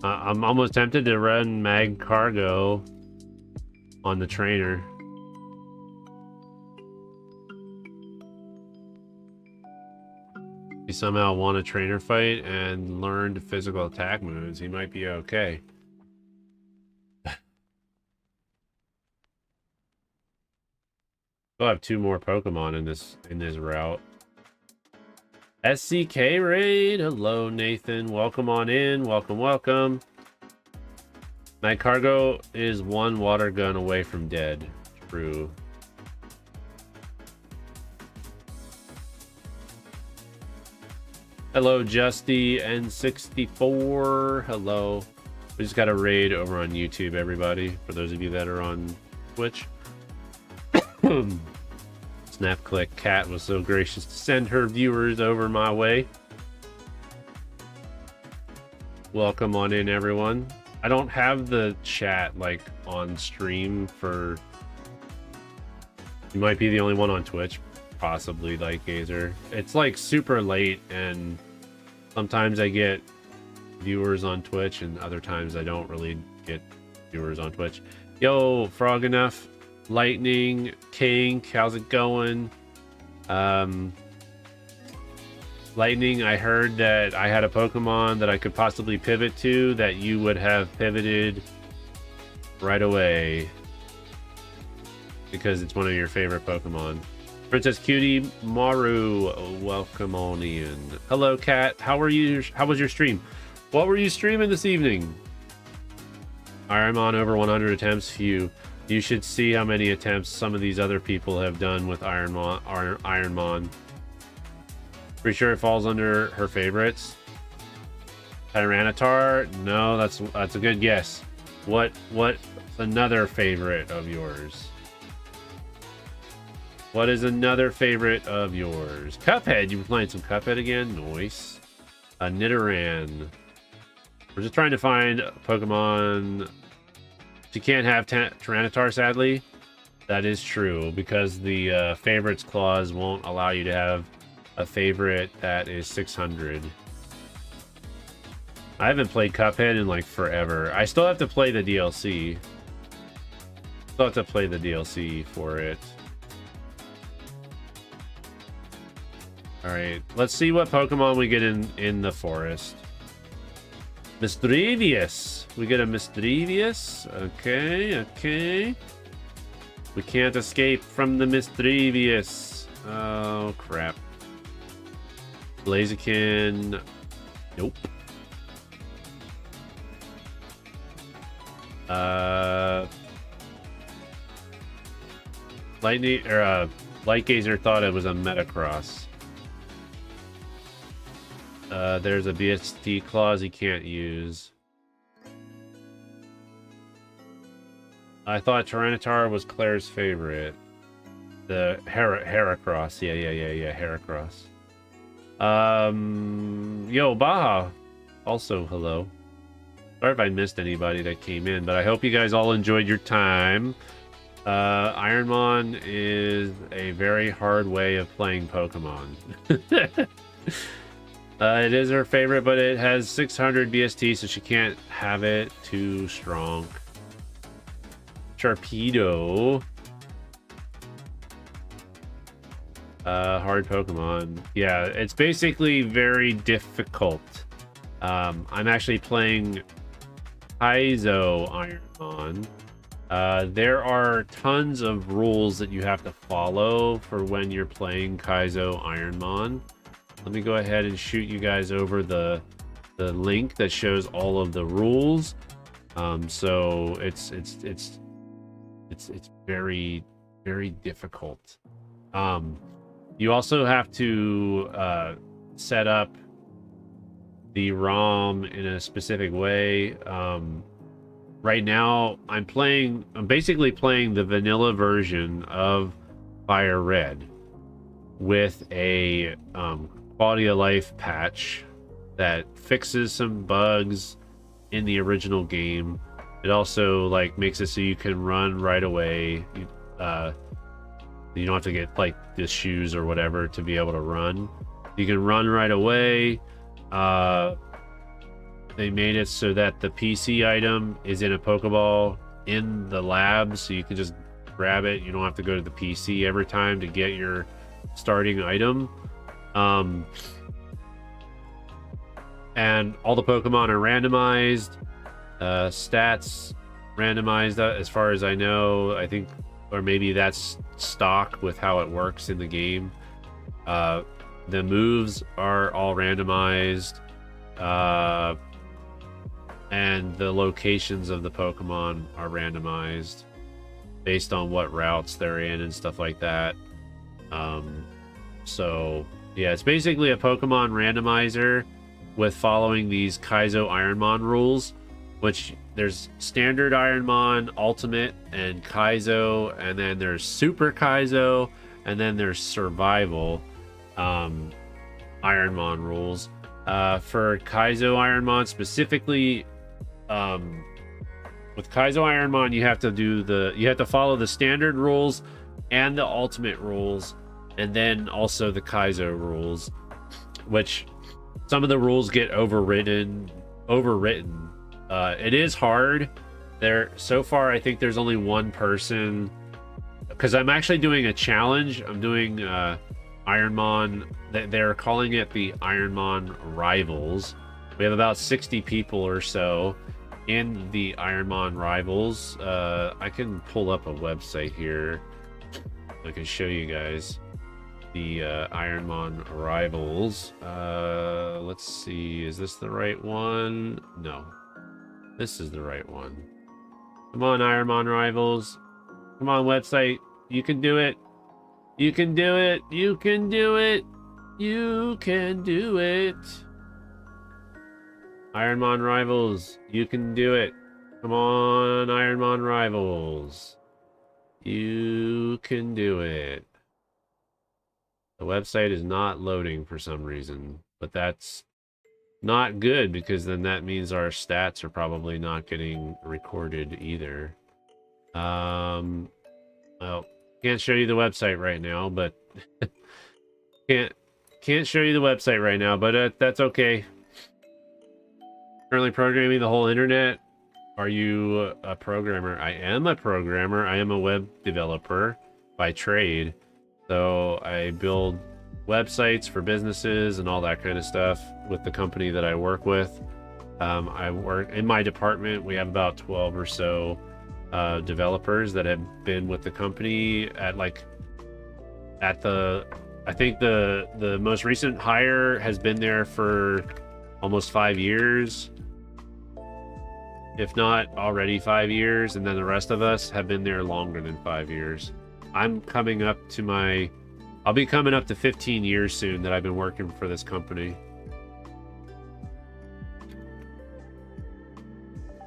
I'm almost tempted to run mag cargo on the trainer. He somehow won a trainer fight and learned physical attack moves. He might be okay. We'll have 2 more Pokemon in this route. SCK raid. Hello, Nathan. Welcome on in. Welcome, welcome. Night Cargo is 1 water gun away from dead. True. Hello, Justy N64. Hello. We just got a raid over on YouTube, everybody. For those of you that are on Twitch. Snap Click Cat was so gracious to send her viewers over my way. Welcome on in, everyone. I don't have the chat like on stream for. You might be the only one on Twitch, possibly, like Gazer. It's like super late, and sometimes I get viewers on Twitch, and other times I don't really get viewers on Twitch. Yo, Frog Enough, Lightning, King, how's it going? Lightning, I heard that I had a Pokemon that I could possibly pivot to that you would have pivoted right away because it's one of your favorite Pokemon. Princess Cutie Maru, welcome on in. Hello, Cat. How are you? How was your stream? What were you streaming this evening? Ironmon over 100 attempts. Phew. You should see how many attempts some of these other people have done with Ironmon. Pretty sure it falls under her favorites. Tyranitar? No, that's a good guess. What's another favorite of yours? What is another favorite of yours? Cuphead. You were playing some Cuphead again? Nice. Nidoran. We're just trying to find Pokemon. You can't have Tyranitar, sadly. That is true, because the favorites clause won't allow you to have a favorite that is 600. I haven't played Cuphead in like forever. I still have to play the DLC. Still have to play the DLC for it. Alright, let's see what Pokemon we get in the forest. Misdrevious. We get a Misdrevious. Okay, okay. We can't escape from the Misdrevious. Oh, crap. Blaziken. Nope. Lightning, or Light Gazer thought it was a Metacross. There's a BST clause he can't use. I thought Tyranitar was Claire's favorite. The Heracross. Yeah, Heracross. Yo, Baja. Also, hello. Sorry if I missed anybody that came in, but I hope you guys all enjoyed your time. Ironmon is a very hard way of playing Pokemon. It is her favorite, but it has 600 BST, so she can't have it too strong. Sharpedo. Hard Pokemon. Yeah, it's basically very difficult. I'm actually playing Kaizo Ironmon. There are tons of rules that you have to follow for when you're playing Kaizo Ironmon. Let me go ahead and shoot you guys over the link that shows all of the rules. So it's very, very difficult. You also have to set up the ROM in a specific way. Right now, I'm basically playing the vanilla version of FireRed with a quality of life patch that fixes some bugs in the original game. It also like makes it so you can run right away. You don't have to get like the shoes or whatever to be able to run. You can run right away. They made it so that the PC item is in a Pokeball in the lab, so you can just grab it. You don't have to go to the PC every time to get your starting item. and all the Pokemon are randomized. Stats randomized, as far as I know. I think, or maybe that's stock with how it works in the game. The moves are all randomized, and the locations of the Pokemon are randomized based on what routes they're in and stuff like that. So yeah, it's basically a Pokemon randomizer with following these Kaizo Ironmon rules, which there's standard Ironmon, ultimate, and Kaizo, and then there's super Kaizo, and then there's survival Ironmon rules. For Kaizo Ironmon specifically, with Kaizo Ironmon, you have to follow the standard rules and the ultimate rules, and then also the Kaizo rules, which some of the rules get overwritten. It is hard. So far, I think there's only one person, because I'm actually doing a challenge. I'm doing Ironmon. They're calling it the Ironmon Rivals. We have about 60 people or so in the Ironmon Rivals. I can pull up a website here. I can show you guys the Ironmon Rivals. Let's see, is this the right one? No, this is the right one. Come on, Ironmon Rivals. Come on, website. You can do it. You can do it. You can do it. You can do it. Ironmon Rivals. You can do it. Come on, Ironmon Rivals. You can do it. The website is not loading for some reason, but that's not good, because then that means our stats are probably not getting recorded either. Well, can't show you the website right now, but can't show you the website right now, but that's okay. Currently programming the whole internet. Are you a programmer? I am a programmer. I am a web developer by trade. So I build websites for businesses and all that kind of stuff with the company that I work with. I work in my department. We have about 12 or so developers that have been with the company I think the most recent hire has been there for almost 5 years, if not already 5 years, and then the rest of us have been there longer than 5 years. I'll be coming up to 15 years soon that I've been working for this company.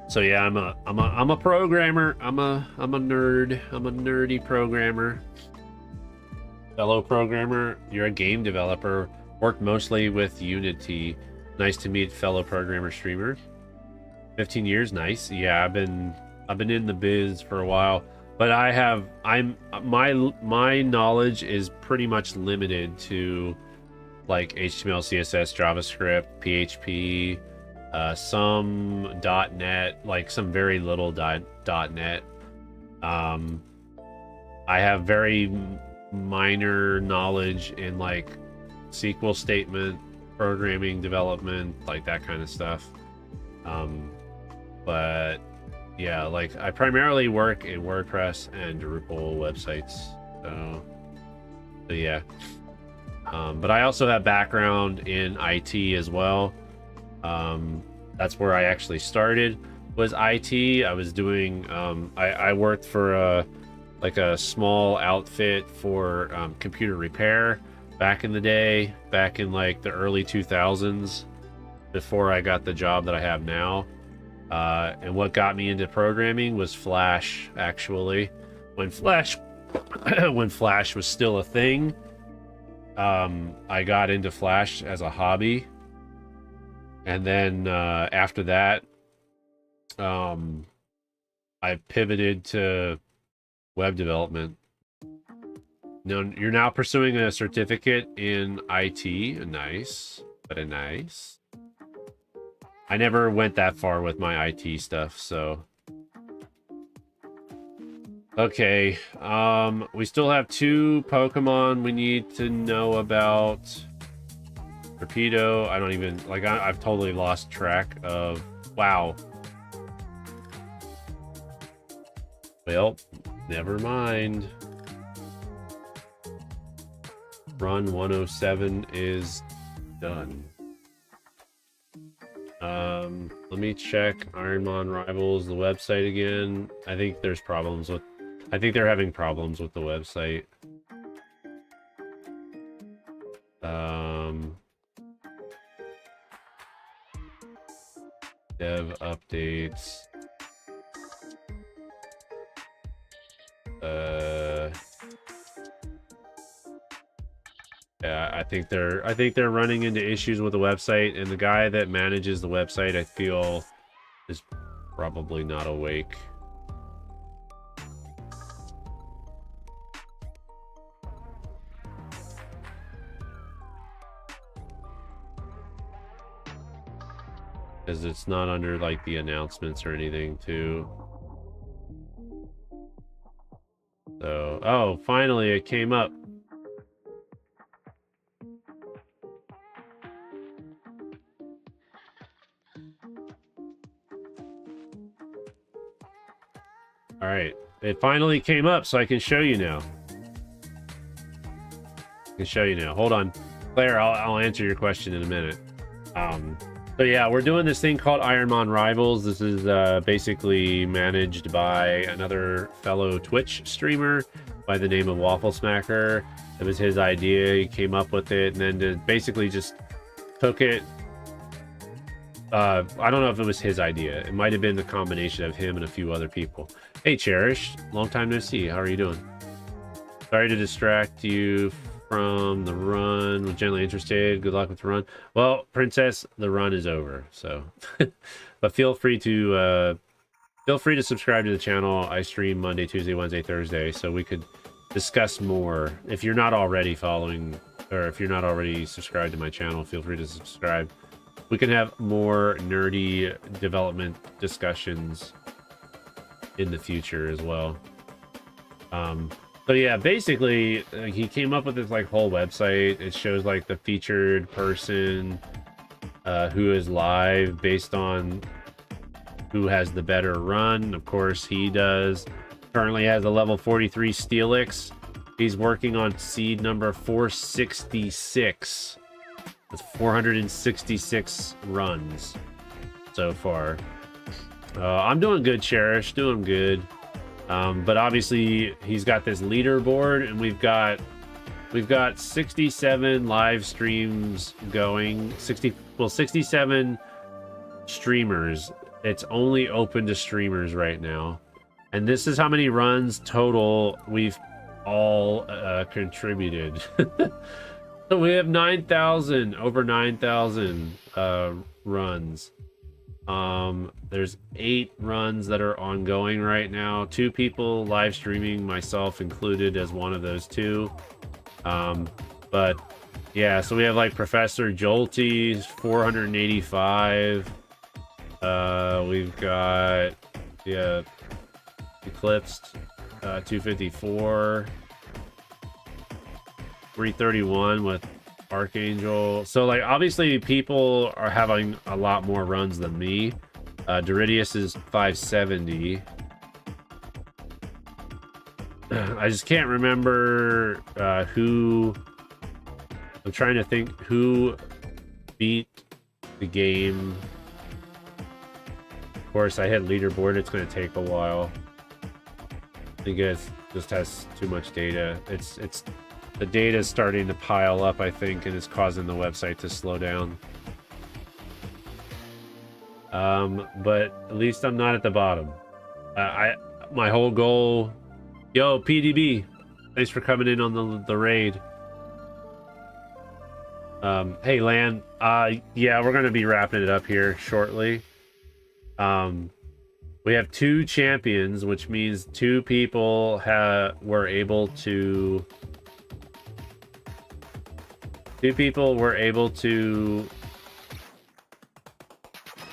So yeah, I'm a programmer. I'm a nerd. I'm a nerdy programmer. Fellow programmer, you're a game developer. Worked mostly with Unity. Nice to meet fellow programmer streamer. 15 years, nice. Yeah, I've been in the biz for a while. But my knowledge is pretty much limited to like HTML, CSS, JavaScript, PHP, some .NET, like some very little .NET. I have very minor knowledge in like SQL statement programming, development, like that kind of stuff. But yeah, like I primarily work in WordPress and Drupal websites. So yeah. But I also have background in IT as well. That's where I actually started, was IT. I was doing I worked for a small outfit for computer repair back in the day, back in like the early 2000s, before I got the job that I have now. And what got me into programming was Flash, actually. When Flash was still a thing, I got into Flash as a hobby. And then after that, I pivoted to web development. Now, you're now pursuing a certificate in IT. Nice. Very nice. I never went that far with my IT stuff, so. Okay, we still have 2 Pokemon we need to know about. Torpedo, I don't even, like, I've totally lost track of, wow. Well, never mind. Run 107 is done. Let me check Ironmon Rivals, the website again. I think there's problems with, I think they're having problems with the website. Dev updates. Yeah, I think they're running into issues with the website, and the guy that manages the website, I feel, is probably not awake. Because it's not under like the announcements or anything too. So, oh, finally it came up. All right, it finally came up, so I can show you now. I can show you now. Hold on, Claire. I'll answer your question in a minute. So yeah, we're doing this thing called Ironmon Rivals. This is basically managed by another fellow Twitch streamer by the name of Waffle Smacker. It was his idea. He came up with it, and then basically just took it. I don't know if it was his idea. It might have been the combination of him and a few other people. Hey, Cherish. Long time no see. How are you doing? Sorry to distract you from the run. Was generally interested. Good luck with the run. Well, Princess, the run is over. So, but feel free to subscribe to the channel. I stream Monday, Tuesday, Wednesday, Thursday, so we could discuss more. If you're not already following, or if you're not already subscribed to my channel, feel free to subscribe. We can have more nerdy development discussions in the future as well. So yeah, basically, he came up with this like whole website. It shows like the featured person who is live based on who has the better run. Of course, he does. Currently has a level 43 Steelix. He's working on seed number 466. That's 466 runs so far. I'm doing good, Cherish. Doing good. But obviously he's got this leaderboard, and we've got 67 live streams going. 67 streamers. It's only open to streamers right now, and this is how many runs total we've all contributed. So we have 9,000, over 9,000 runs. There's 8 runs that are ongoing right now. 2 people live streaming, myself included as one of those 2. But yeah, so we have like Professor Jolty, 485. We've got Eclipsed, 254. 331 with Archangel. So like obviously people are having a lot more runs than me. Doridius is 570. I just can't remember who. I'm trying to think who beat the game. Of course, I hit leaderboard. It's going to take a while. I think it just has too much data. The data is starting to pile up, I think, and it's causing the website to slow down. But at least I'm not at the bottom. My whole goal. Yo, PDB, thanks for coming in on the raid. Hey, Lan. Yeah, we're gonna be wrapping it up here shortly. We have 2 champions, which means 2 people were able to. 2 people were able to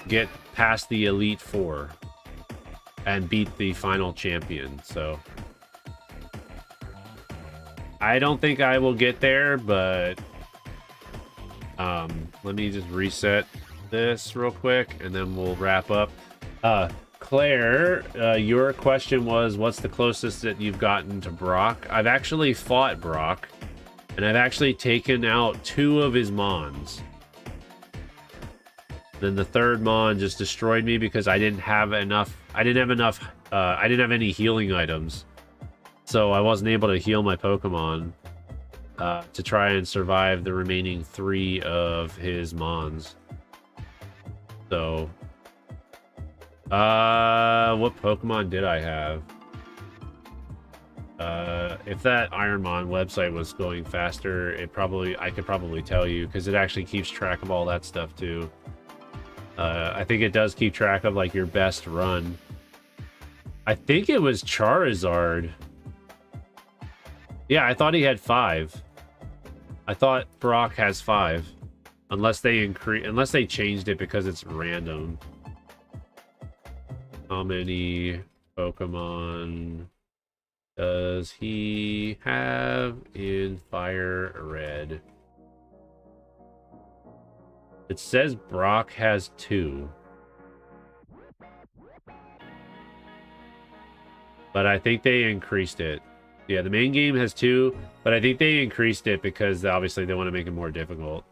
get past the Elite 4 and beat the final champion. So I don't think I will get there, but Let me just reset this real quick, and then we'll wrap up. Claire, your question was, what's the closest that you've gotten to Brock? I've actually fought Brock, and I've actually taken out 2 of his mons. Then the third mon just destroyed me because I didn't have enough. I didn't have any healing items, so I wasn't able to heal my Pokemon to try and survive the remaining 3 of his mons. So, what Pokemon did I have? If that Ironmon website was going faster, I could probably tell you, because it actually keeps track of all that stuff too. I think it does keep track of like your best run. I think it was Charizard. Yeah, I thought he had 5. I thought Brock has 5, unless they changed it because it's random. How many Pokemon does he have in FireRed? It says Brock has 2. But I think they increased it. Yeah, the main game has 2, but I think they increased it because obviously they want to make it more difficult.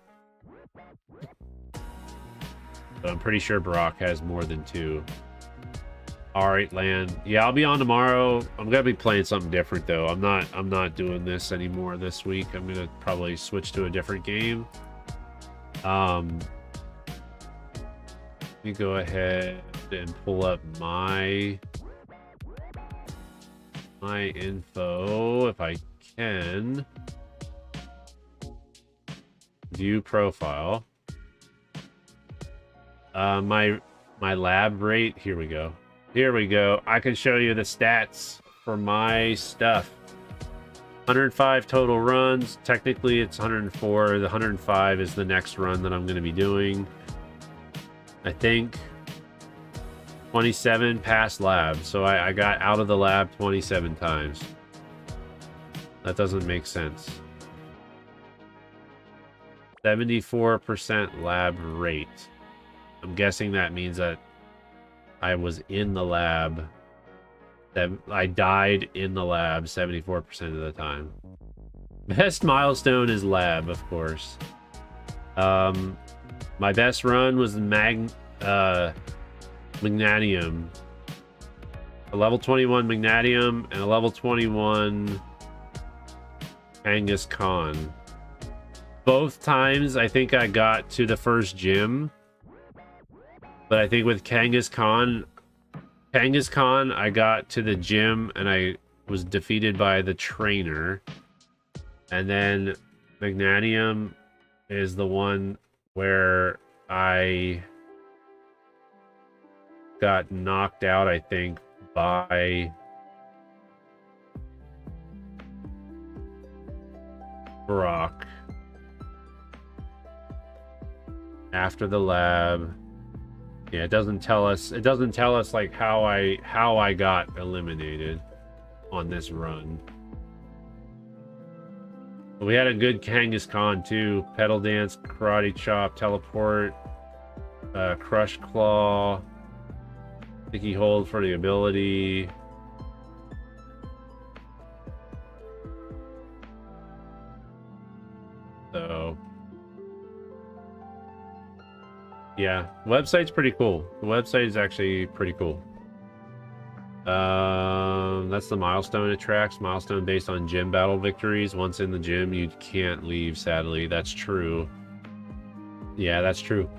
But I'm pretty sure Brock has more than 2. Alright, Land. Yeah, I'll be on tomorrow. I'm gonna be playing something different though. I'm not doing this anymore this week. I'm gonna probably switch to a different game. Let me go ahead and pull up my info if I can. View profile. My lab rate. Here we go. Here we go. I can show you the stats for my stuff. 105 total runs. Technically, it's 104. The 105 is the next run that I'm going to be doing. I think 27 past lab. So I got out of the lab 27 times. That doesn't make sense. 74% lab rate. I'm guessing that means that I was in the lab. That I died in the lab 74% of the time. Best milestone is lab, of course. My best run was Magnanium. A level 21 Magnanium and a level 21 Kangaskhan. Both times I think I got to the first gym. But I think with Kangaskhan, I got to the gym and I was defeated by the trainer. And then Magnanium is the one where I got knocked out, I think, by Brock after the lab. Yeah, it doesn't tell us like how I got eliminated on this run. But we had a good Kangaskhan too. Pedal Dance, Karate Chop, Teleport, Crush Claw, Sticky Hold for the ability. So yeah, website's pretty cool. The website is actually pretty cool. That's the milestone it tracks. Milestone based on gym battle victories. Once in the gym, you can't leave, sadly. That's true. Yeah, that's true.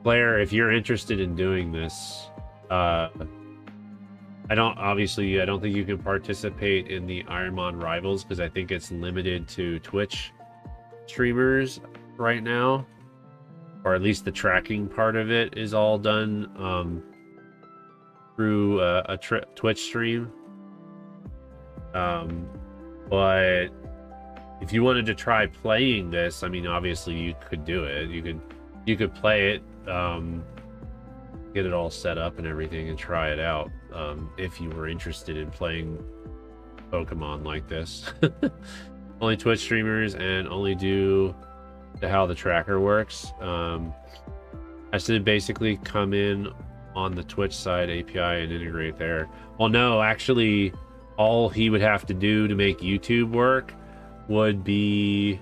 Claire, if you're interested in doing this, I don't think you can participate in the Ironmon Rivals because I think it's limited to Twitch streamers right now. Or at least the tracking part of it is all done through a Twitch stream. But if you wanted to try playing this, I mean, obviously you could do it. You could play it, get it all set up and everything, and try it out if you were interested in playing Pokemon like this. Only Twitch streamers and only do how the tracker works. I should basically come in on the Twitch side API and integrate there. Well, no, actually, all he would have to do to make YouTube work would be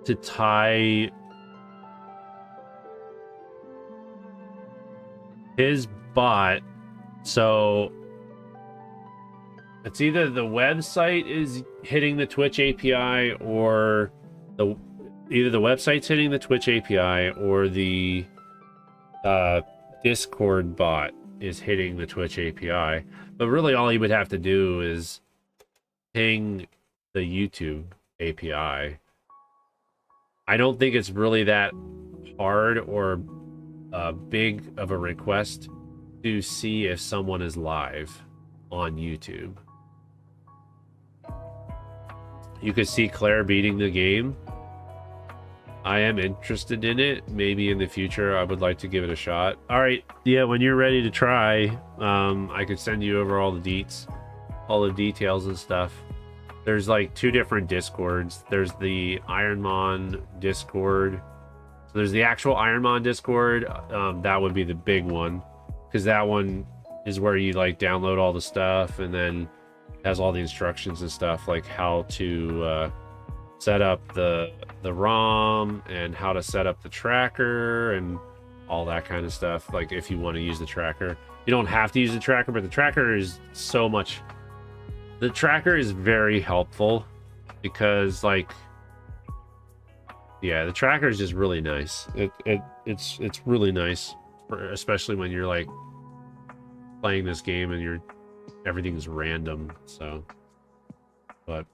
to tie his bot. So it's either the website is hitting the Twitch API or either the website's hitting the Twitch API or the Discord bot is hitting the Twitch API. But really all he would have to do is ping the YouTube API. I don't think it's really that hard or big of a request to see if someone is live on YouTube. You could see Claire beating the game. I am interested in it. Maybe in the future I would like to give it a shot. All right, yeah, when you're ready to try, I could send you over all the deets, all the details and stuff. There's like 2 different Discords. There's the Ironmon Discord. So there's the actual Ironmon Discord. That would be the big one, because that one is where you like download all the stuff, and then has all the instructions and stuff, like how to set up the ROM and how to set up the tracker and all that kind of stuff. Like if you want to use the tracker, you don't have to use the tracker, but the tracker is so much. The tracker is very helpful because, like, yeah, the tracker is just really nice. It's really nice, especially when you're like playing this game and everything's random. So, but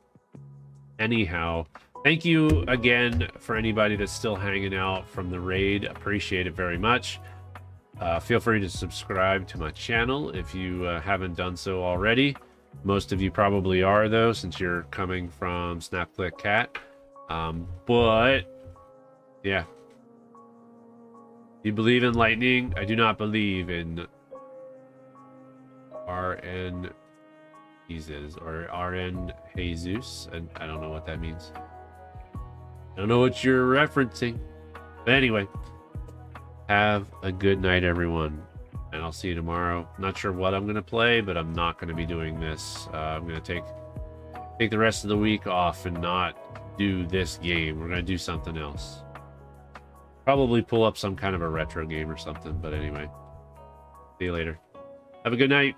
anyhow, thank you again for anybody that's still hanging out from the raid. Appreciate it very much. Feel free to subscribe to my channel if you haven't done so already. Most of you probably are, though, since you're coming from SnapClickCat. But yeah, you believe in lightning. I do not believe in RN Jesus or RN Jesus, and I don't know what that means. I don't know what you're referencing. But anyway, have a good night, everyone, and I'll see you tomorrow. Not sure what I'm gonna play, but I'm not gonna be doing this. I'm gonna take the rest of the week off and not do this game. We're gonna do something else. Probably pull up some kind of a retro game or something. But anyway, see you later. Have a good night.